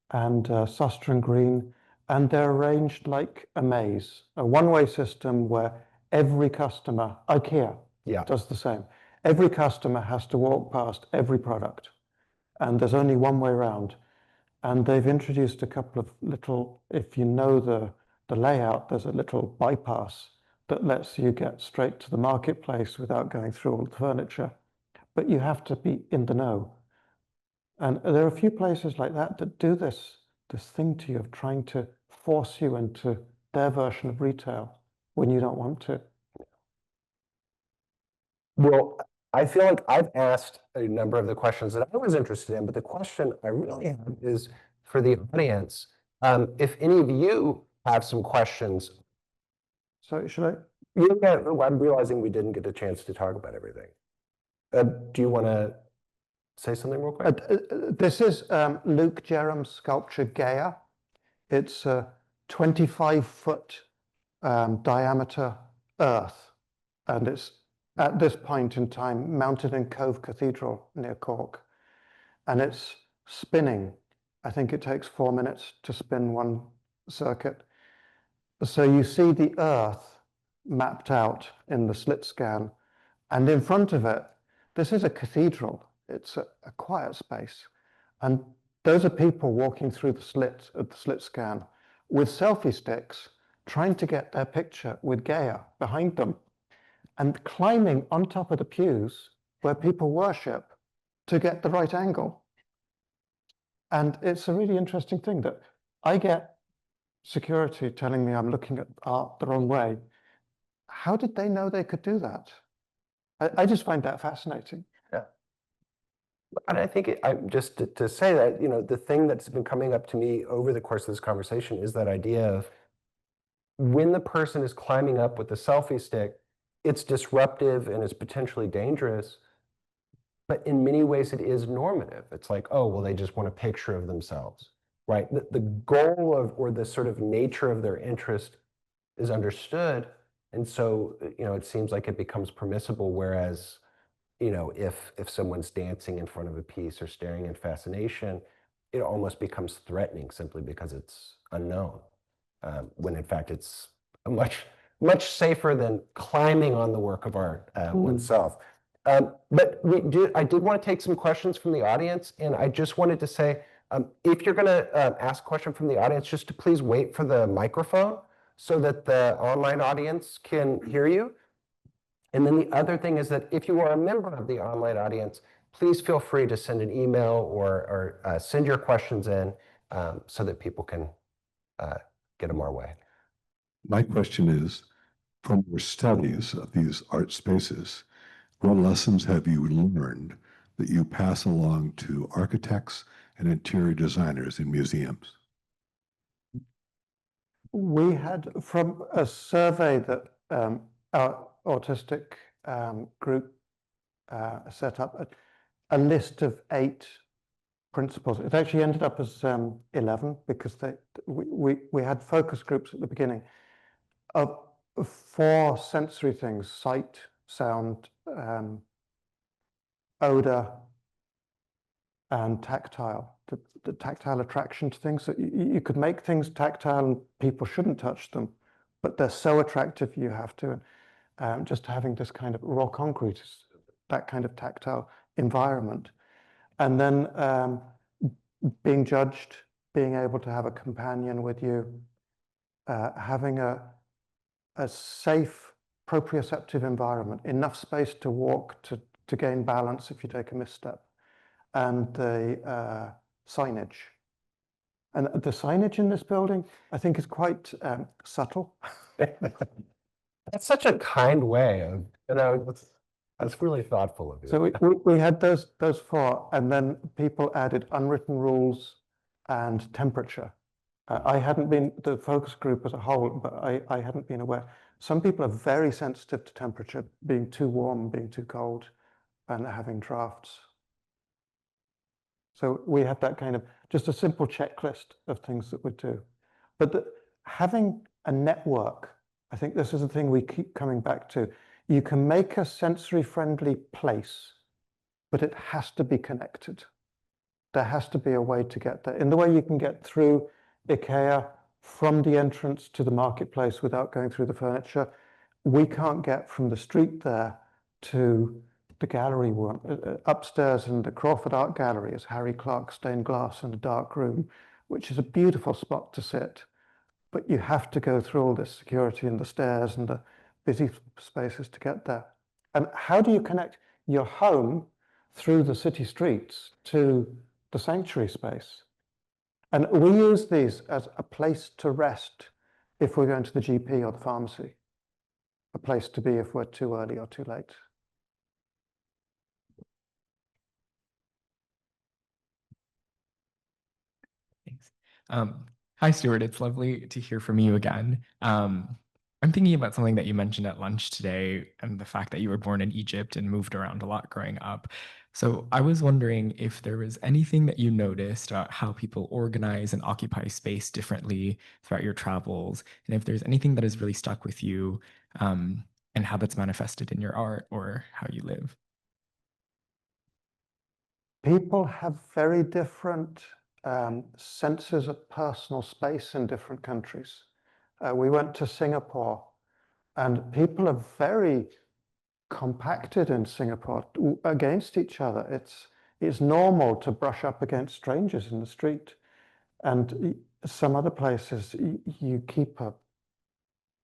and Suster and Green, and they're arranged like a maze, a one-way system where every customer, IKEA does the same. Every customer has to walk past every product, and there's only one way around. And they've introduced a couple of little, if you know the layout, there's a little bypass that lets you get straight to the marketplace without going through all the furniture. But you have to be in the know. And there are a few places like that that do this thing to you of trying to force you into their version of retail when you don't want to. Well, I feel like I've asked a number of the questions that I was interested in, but the question I really have is for the audience. If any of you have some questions. So should I? Yeah, I'm realizing we didn't get a chance to talk about everything. Do you want to say something real quick? This is Luke Jerram's sculpture Gaia. It's a 25-foot diameter earth, and it's at this point in time mounted in Cove Cathedral near Cork, and it's spinning. I think it takes 4 minutes to spin one circuit. So you see the earth mapped out in the slit scan, and in front of it, this is a cathedral. It's a quiet space. And those are people walking through the slit of the slit scan with selfie sticks, trying to get their picture with Gaia behind them, and climbing on top of the pews where people worship to get the right angle. And it's a really interesting thing that I get security telling me I'm looking at art the wrong way. How did they know they could do that? I just find that fascinating. And I think just to say that, the thing that's been coming up to me over the course of this conversation is that idea of when the person is climbing up with the selfie stick, it's disruptive and it's potentially dangerous. But in many ways, it is normative. It's like, oh, well, they just want a picture of themselves, right? The goal of, or the sort of nature of their interest is understood. And so, it seems like it becomes permissible, whereas, if someone's dancing in front of a piece or staring in fascination, it almost becomes threatening simply because it's unknown. When in fact, it's much safer than climbing on the work of art oneself. But I did want to take some questions from the audience, and I just wanted to say, if you're going to ask a question from the audience, just to please wait for the microphone so that the online audience can hear you. And then the other thing is that if you are a member of the online audience, please feel free to send an email or send your questions in so that people can get them our way. My question is, from your studies of these art spaces, what lessons have you learned that you pass along to architects and interior designers in museums? We had, from a survey that our autistic group set up, a list of 8 principles. It actually ended up as 11 because we had focus groups at the beginning of 4 sensory things: sight, sound, odor, and tactile. The tactile attraction to things. So you could make things tactile and people shouldn't touch them, but they're so attractive you have to. Just having this kind of raw concrete, that kind of tactile environment. And then being judged, being able to have a companion with you, having a safe, proprioceptive environment, enough space to walk, to gain balance if you take a misstep, and the signage. And the signage in this building, I think, is quite subtle. That's such a kind way of, that's really thoughtful of you. So we had those 4, and then people added unwritten rules and temperature. I hadn't been, the focus group as a whole, but I hadn't been aware. Some people are very sensitive to temperature, being too warm, being too cold, and having drafts. So we had that kind of, just a simple checklist of things that we do. But having a network, I think this is the thing we keep coming back to. You can make a sensory-friendly place, but it has to be connected. There has to be a way to get there. In the way you can get through IKEA from the entrance to the marketplace without going through the furniture, we can't get from the street there to the gallery one. Upstairs in the Crawford Art Gallery is Harry Clark stained glass in a dark room, which is a beautiful spot to sit. But you have to go through all this security and the stairs and the busy spaces to get there. And how do you connect your home through the city streets to the sanctuary space? And we use these as a place to rest if we're going to the GP or the pharmacy, a place to be if we're too early or too late. Thanks. Hi, Stuart. It's lovely to hear from you again. I'm thinking about something that you mentioned at lunch today and the fact that you were born in Egypt and moved around a lot growing up. So I was wondering if there was anything that you noticed about how people organize and occupy space differently throughout your travels, and if there's anything that has really stuck with you and how that's manifested in your art or how you live. People have very different senses of personal space in different countries. We went to Singapore, and people are very compacted in Singapore against each other. It's normal to brush up against strangers in the street. And some other places, you keep a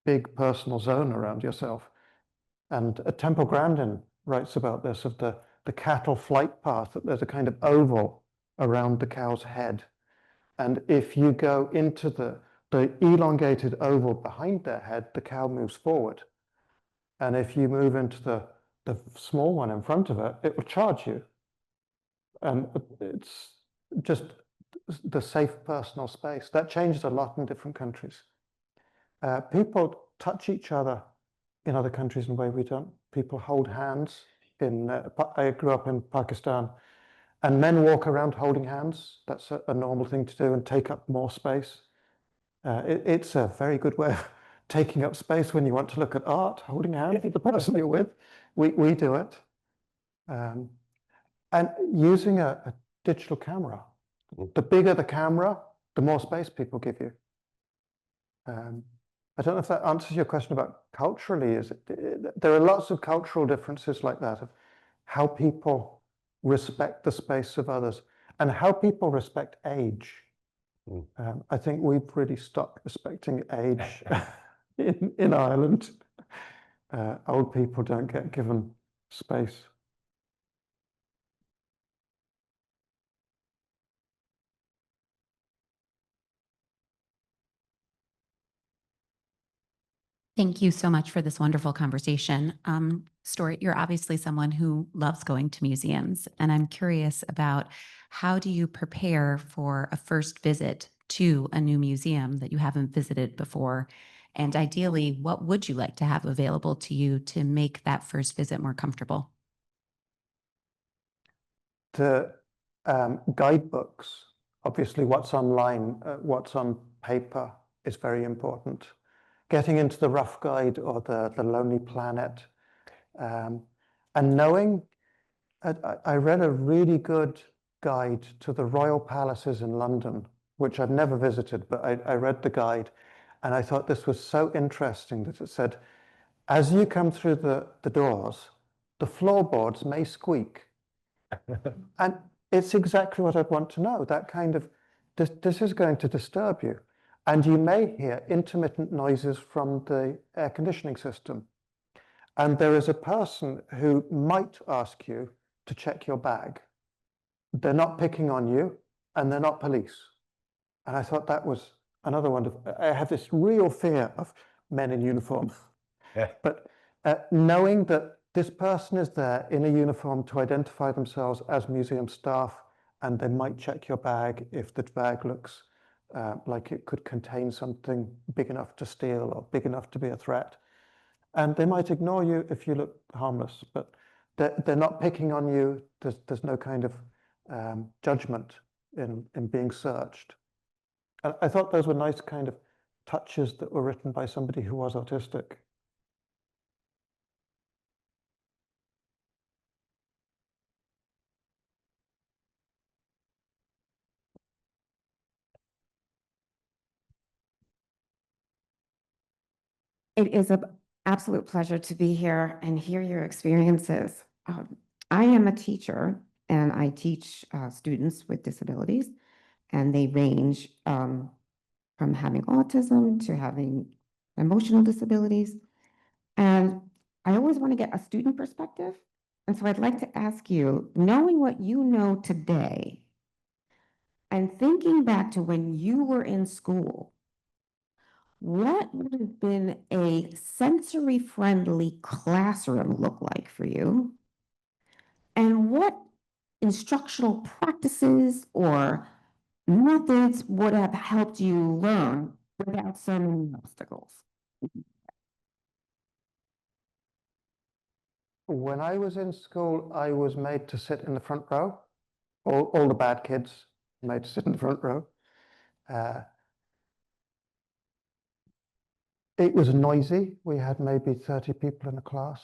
big personal zone around yourself. And Temple Grandin writes about this, of the the cattle flight path, that there's a kind of oval around the cow's head. And if you go into the elongated oval behind their head, the cow moves forward. And if you move into the small one in front of it, it will charge you. And it's just the safe personal space. That changes a lot in different countries. People touch each other in other countries in a way we don't. People hold hands. I grew up in Pakistan, and men walk around holding hands. That's a normal thing to do and take up more space. It's a very good way of taking up space when you want to look at art, holding hands with the person you're with. We do it. And using a digital camera. The bigger the camera, the more space people give you. I don't know if that answers your question about culturally. There are lots of cultural differences like that, of how people respect the space of others and how people respect age. I think we've really stopped respecting age in Ireland. Old people don't get given space. Thank you so much for this wonderful conversation. Stuart, you're obviously someone who loves going to museums, and I'm curious about how do you prepare for a first visit to a new museum that you haven't visited before? And ideally, what would you like to have available to you to make that first visit more comfortable? The guidebooks, obviously what's online, what's on paper is very important. Getting into the Rough Guide or the Lonely Planet, and knowing, I read a really good guide to the Royal Palaces in London, which I've never visited, but I read the guide, and I thought this was so interesting that it said, as you come through the doors, the floorboards may squeak. And it's exactly what I'd want to know, that kind of, this is going to disturb you. And you may hear intermittent noises from the air conditioning system. And there is a person who might ask you to check your bag. They're not picking on you, and they're not police. And I thought that was another one. I have this real fear of men in uniform. But knowing that this person is there in a uniform to identify themselves as museum staff, and they might check your bag if the bag looks like it could contain something big enough to steal or big enough to be a threat. And they might ignore you if you look harmless, but they're not picking on you. There's no kind of judgment in being searched. I thought those were nice kind of touches that were written by somebody who was autistic. It is an absolute pleasure to be here and hear your experiences. I am a teacher and I teach students with disabilities, and they range from having autism to having emotional disabilities. And I always want to get a student perspective. And so I'd like to ask you, knowing what you know today and thinking back to when you were in school, what would have been a sensory-friendly classroom look like for you? And what instructional practices or methods would have helped you learn without so many obstacles? When I was in school, I was made to sit in the front row. All the bad kids made to sit in the front row. It was noisy. We had maybe 30 people in a class.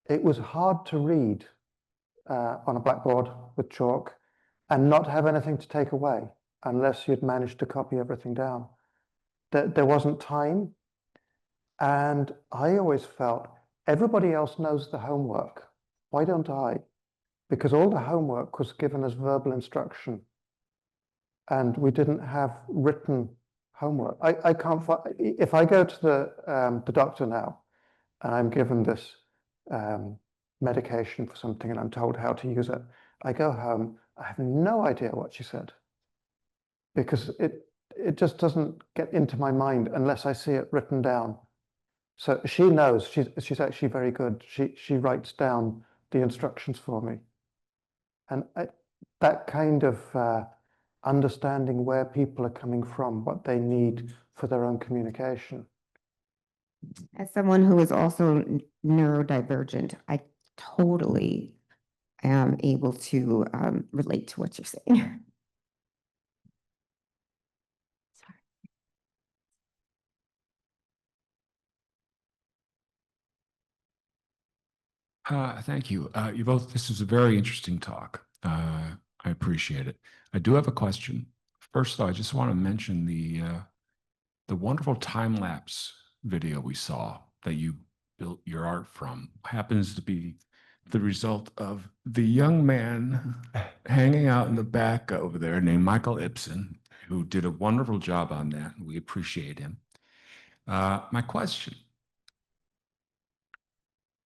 It was hard to read on a blackboard with chalk and not have anything to take away unless you'd managed to copy everything down. There wasn't time. And I always felt everybody else knows the homework. Why don't I? Because all the homework was given as verbal instruction. And we didn't have written homework. I can't find, if I go to the doctor now and I'm given this medication for something and I'm told how to use it. I go home, I have no idea what she said because it just doesn't get into my mind unless I see it written down. So she knows, she's actually very good. She writes down the instructions for me. And that kind of understanding where people are coming from, what they need for their own communication. As someone who is also neurodivergent, I totally am able to relate to what you're saying. Thank you. You both, this is a very interesting talk. I appreciate it. I do have a question. First, though, I just want to mention the wonderful time-lapse video we saw that you built your art from happens to be the result of the young man hanging out in the back over there named Michael Ibsen, who did a wonderful job on that. We appreciate him. My question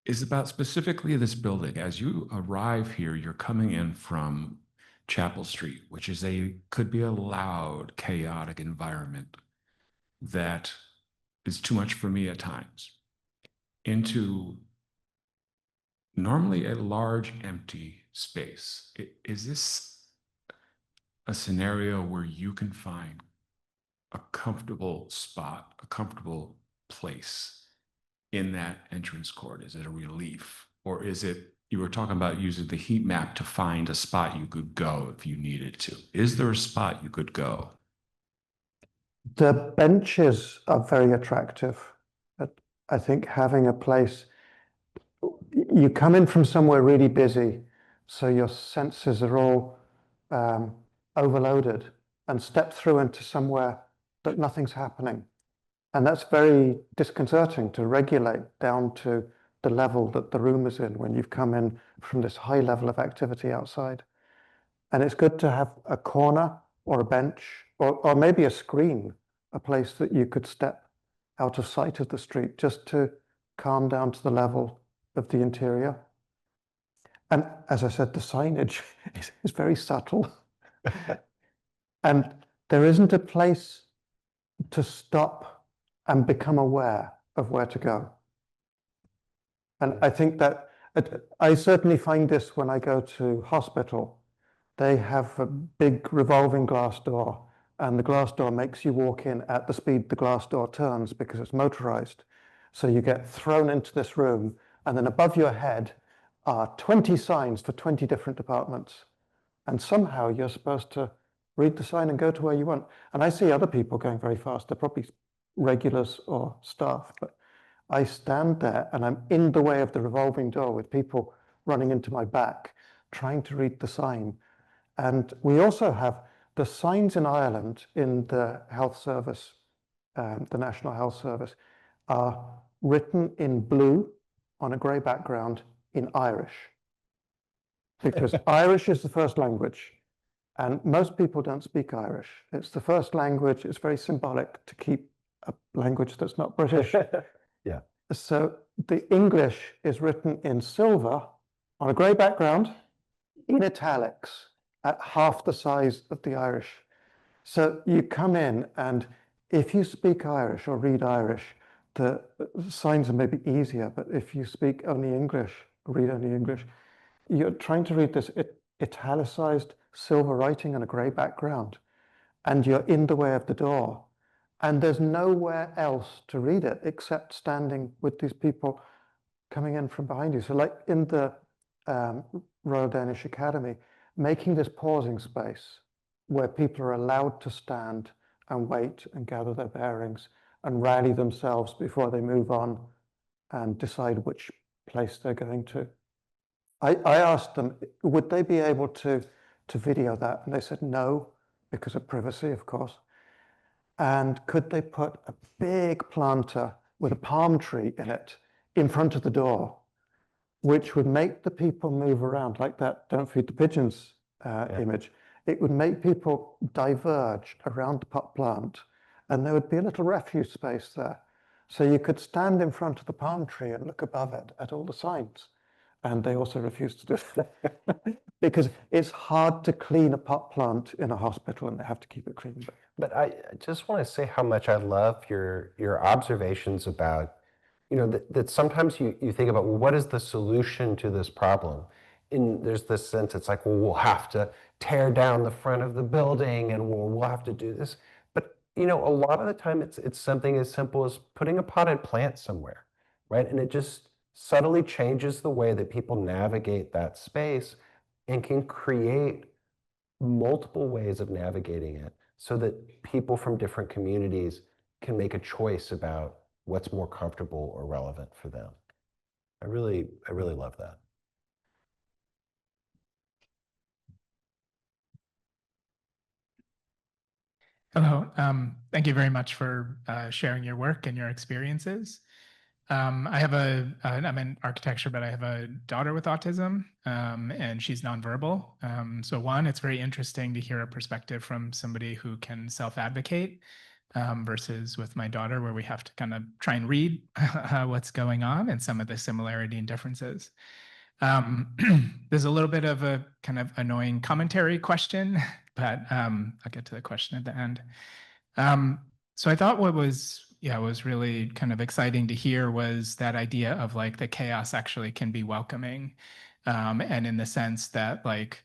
is about specifically this building. As you arrive here, you're coming in from Chapel Street, which is could be a loud, chaotic environment that is too much for me at times, into normally a large, empty space. Is this a scenario where you can find a comfortable spot, a comfortable place in that entrance court? Is it a relief, or is it, you were talking about using the heat map to find a spot you could go if you needed to? Is there a spot you could go? The benches are very attractive. But I think having a place, you come in from somewhere really busy, so your senses are all overloaded, and step through into somewhere that nothing's happening. And that's very disconcerting to regulate down to the level that the room is in when you've come in from this high level of activity outside. And it's good to have a corner or a bench or maybe a screen, a place that you could step out of sight of the street just to calm down to the level of the interior. And as I said, the signage is very subtle. And there isn't a place to stop and become aware of where to go. And I think that I certainly find this when I go to hospital. They have a big revolving glass door, and the glass door makes you walk in at the speed the glass door turns because it's motorized. So you get thrown into this room, and then above your head are 20 signs for 20 different departments. And somehow you're supposed to read the sign and go to where you want. And I see other people going very fast. They're probably regulars or staff, but I stand there and I'm in the way of the revolving door with people running into my back, trying to read the sign. And we also have the signs in Ireland in the health service, the National Health Service, are written in blue on a grey background in Irish, because Irish is the first language. And most people don't speak Irish. It's the first language. It's very symbolic to keep a language that's not British. Yeah. So the English is written in silver on a grey background in italics at half the size of the Irish. So you come in, and if you speak Irish or read Irish, the signs are maybe easier, but if you speak only English, read only English, you're trying to read this italicized silver writing on a grey background, and you're in the way of the door. And there's nowhere else to read it except standing with these people coming in from behind you. So like in the Royal Danish Academy, making this pausing space where people are allowed to stand and wait and gather their bearings and rally themselves before they move on and decide which place they're going to. I asked them, would they be able to video that? And they said no, because of privacy, of course. And could they put a big planter with a palm tree in it in front of the door, which would make the people move around like that "Don't Feed the Pigeons" image. It would make people diverge around the pot plant, and there would be a little refuse space there. So you could stand in front of the palm tree and look above it at all the signs. and they also refuse to do it because it's hard to clean a pot plant in a hospital, and they have to keep it clean. But I just want to say how much I love your observations about, that sometimes you think about, well, what is the solution to this problem? And there's this sense, it's like, well, we'll have to tear down the front of the building, and we'll have to do this. But, a lot of the time it's something as simple as putting a potted plant somewhere, right? And it just subtly changes the way that people navigate that space and can create multiple ways of navigating it so that people from different communities can make a choice about what's more comfortable or relevant for them. I really love that. Hello. Thank you very much for sharing your work and your experiences. I'm in architecture, but I have a daughter with autism, and she's nonverbal. So one, it's very interesting to hear a perspective from somebody who can self-advocate versus with my daughter, where we have to kind of try and read what's going on and some of the similarity and differences. There's a little bit of a kind of annoying commentary question, but I'll get to the question at the end. So I thought what was really kind of exciting to hear was that idea of like the chaos actually can be welcoming. And in the sense that like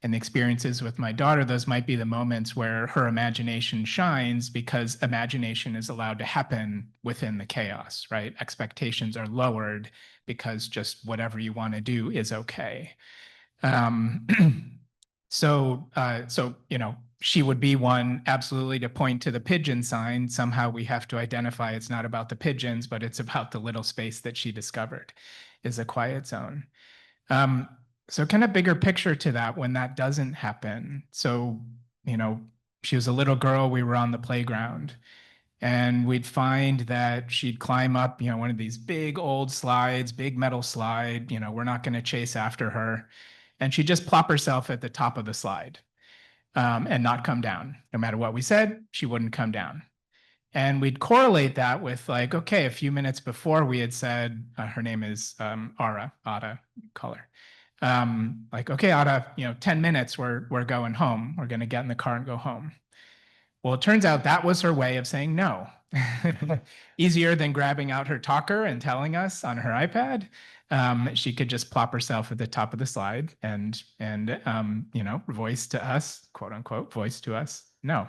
in the experiences with my daughter, those might be the moments where her imagination shines because imagination is allowed to happen within the chaos, right? Expectations are lowered because just whatever you want to do is okay. So, she would be one absolutely to point to the pigeon sign. Somehow we have to identify it's not about the pigeons, but it's about the little space that she discovered is a quiet zone. So kind of bigger picture to that when that doesn't happen. So, she was a little girl, we were on the playground, and we'd find that she'd climb up, one of these big old slides, big metal slide, we're not going to chase after her. And she'd just plop herself at the top of the slide and not come down. No matter what we said, she wouldn't come down. And we'd correlate that with like, okay, a few minutes before we had said, her name is Ada, call her. Like, okay, Ada, 10 minutes, we're going home. We're going to get in the car and go home. Well, it turns out that was her way of saying no. Easier than grabbing out her talker and telling us on her iPad. She could just plop herself at the top of the slide and voice to us, quote unquote, voice to us, no.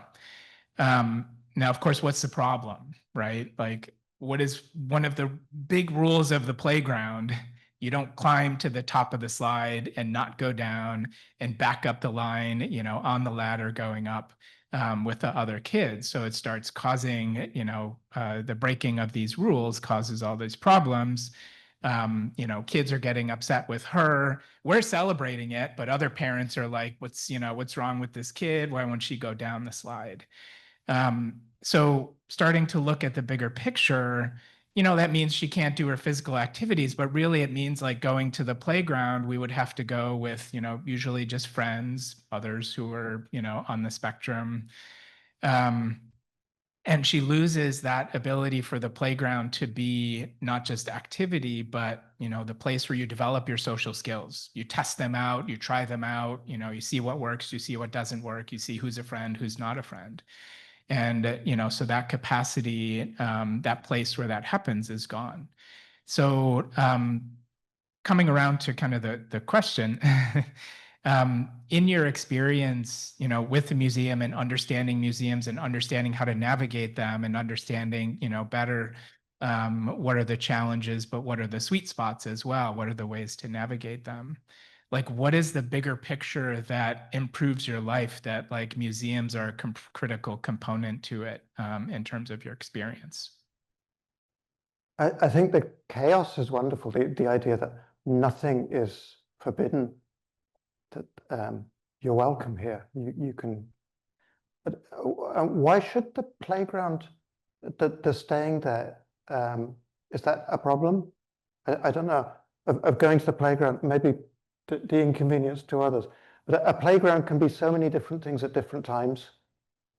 Now, of course, what's the problem, right? Like, what is one of the big rules of the playground? You don't climb to the top of the slide and not go down and back up the line, on the ladder going up with the other kids. So it starts causing, the breaking of these rules causes all these problems. Kids are getting upset with her. We're celebrating it, but other parents are like, what's wrong with this kid? Why won't she go down the slide? So starting to look at the bigger picture, that means she can't do her physical activities, but really it means like going to the playground, we would have to go with, usually just friends, others who are, on the spectrum. And she loses that ability for the playground to be not just activity, but, the place where you develop your social skills. You test them out, you try them out, you see what works, you see what doesn't work, you see who's a friend, who's not a friend. And, so that capacity, that place where that happens is gone. So coming around to kind of the question, in your experience, with the museum and understanding museums and understanding how to navigate them and understanding, better what are the challenges, but what are the sweet spots as well? What are the ways to navigate them? Like, what is the bigger picture that improves your life that like museums are a critical component to it in terms of your experience? I think the chaos is wonderful. The idea that nothing is forbidden, that you're welcome here. You can. But why should the playground, the staying there, is that a problem? I don't know. Of going to the playground, maybe the inconvenience to others. But a playground can be so many different things at different times.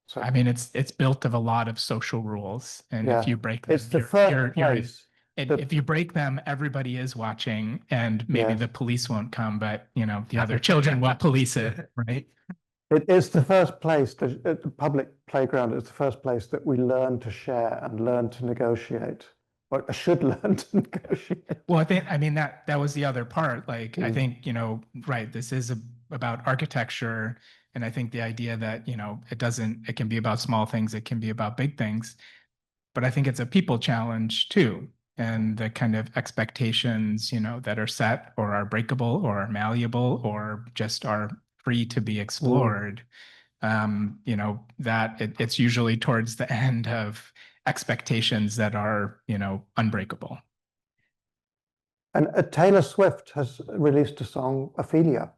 So I mean, it's built of a lot of social rules, and if you break them, it's the first place If you break them, everybody is watching, and maybe Yes. the police won't come, but the other children will police it, right? It is the first place, the public playground is the first place that we learn to share and learn to negotiate, or should learn to negotiate. Well, I mean, that was the other part. Like, I Mm. think, right, this is about architecture. And I think the idea that, it can be about small things, it can be about big things. But I think it's a people challenge too. And the kind of expectations, that are set or are breakable or are malleable or just are free to be explored. That it's usually towards the end of expectations that are, unbreakable. And Taylor Swift has released a song, Ophelia,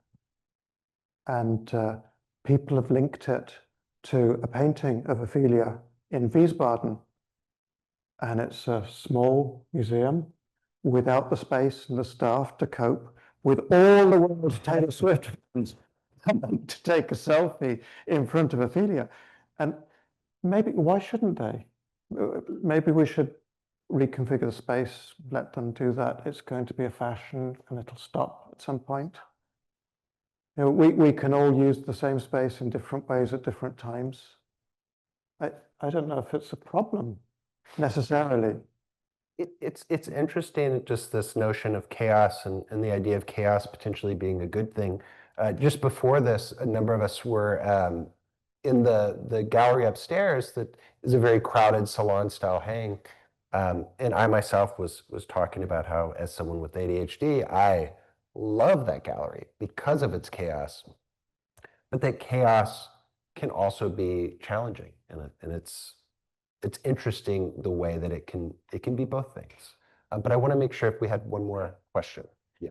and people have linked it to a painting of Ophelia in Wiesbaden. And it's a small museum without the space and the staff to cope with all the world's Taylor Swift fans to take a selfie in front of Ophelia. And maybe, why shouldn't they? Maybe we should reconfigure the space, let them do that. It's going to be a fashion and it'll stop at some point. We can all use the same space in different ways at different times. I don't know if it's a problem necessarily. It's interesting, just this notion of chaos and the idea of chaos potentially being a good thing. Just before this, a number of us were in the gallery upstairs that is a very crowded salon style hang. And I myself was talking about how, as someone with ADHD, I love that gallery because of its chaos. But that chaos can also be challenging, and it's interesting the way that it can be both things. But I want to make sure if we had one more question. Yeah.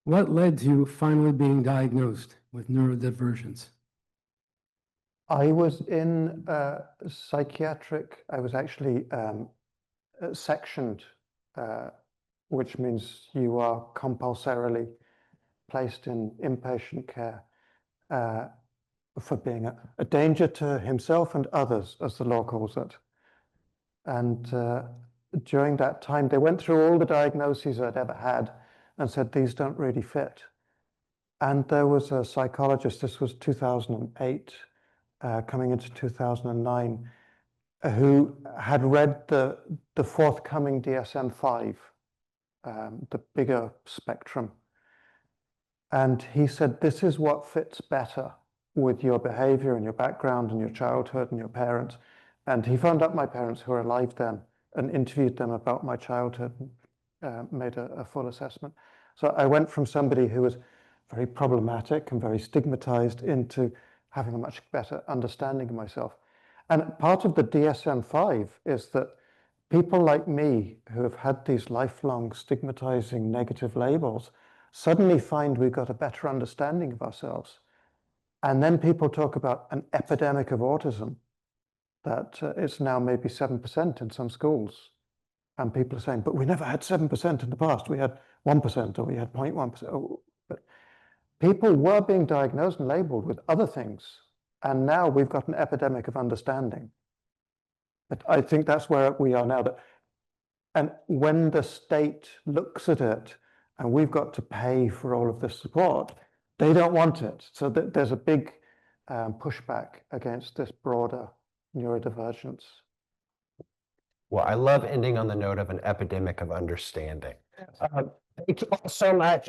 What led to you finally being diagnosed with neurodivergence? I was in psychiatric, I was actually sectioned, which means you are compulsorily placed in inpatient care for being a danger to himself and others, as the law calls it. And during that time, they went through all the diagnoses I'd ever had and said, these don't really fit. And there was a psychologist, this was 2008, coming into 2009, who had read the forthcoming DSM-5, the bigger spectrum. And he said, this is what fits better with your behavior and your background and your childhood and your parents. And he phoned up my parents, who were alive then, and interviewed them about my childhood, and made a full assessment. So I went from somebody who was very problematic and very stigmatized into having a much better understanding of myself. And part of the DSM-5 is that people like me who have had these lifelong stigmatizing negative labels suddenly find we've got a better understanding of ourselves. And then people talk about an epidemic of autism, that it's now maybe 7% in some schools. And people are saying, but we never had 7% in the past. We had 1% or we had 0.1%. But people were being diagnosed and labeled with other things. And now we've got an epidemic of understanding. But I think that's where we are now. And when the state looks at it, and we've got to pay for all of this support, they don't want it. So there's a big pushback against this broader neurodivergence. Well, I love ending on the note of an epidemic of understanding. Thank you all so much.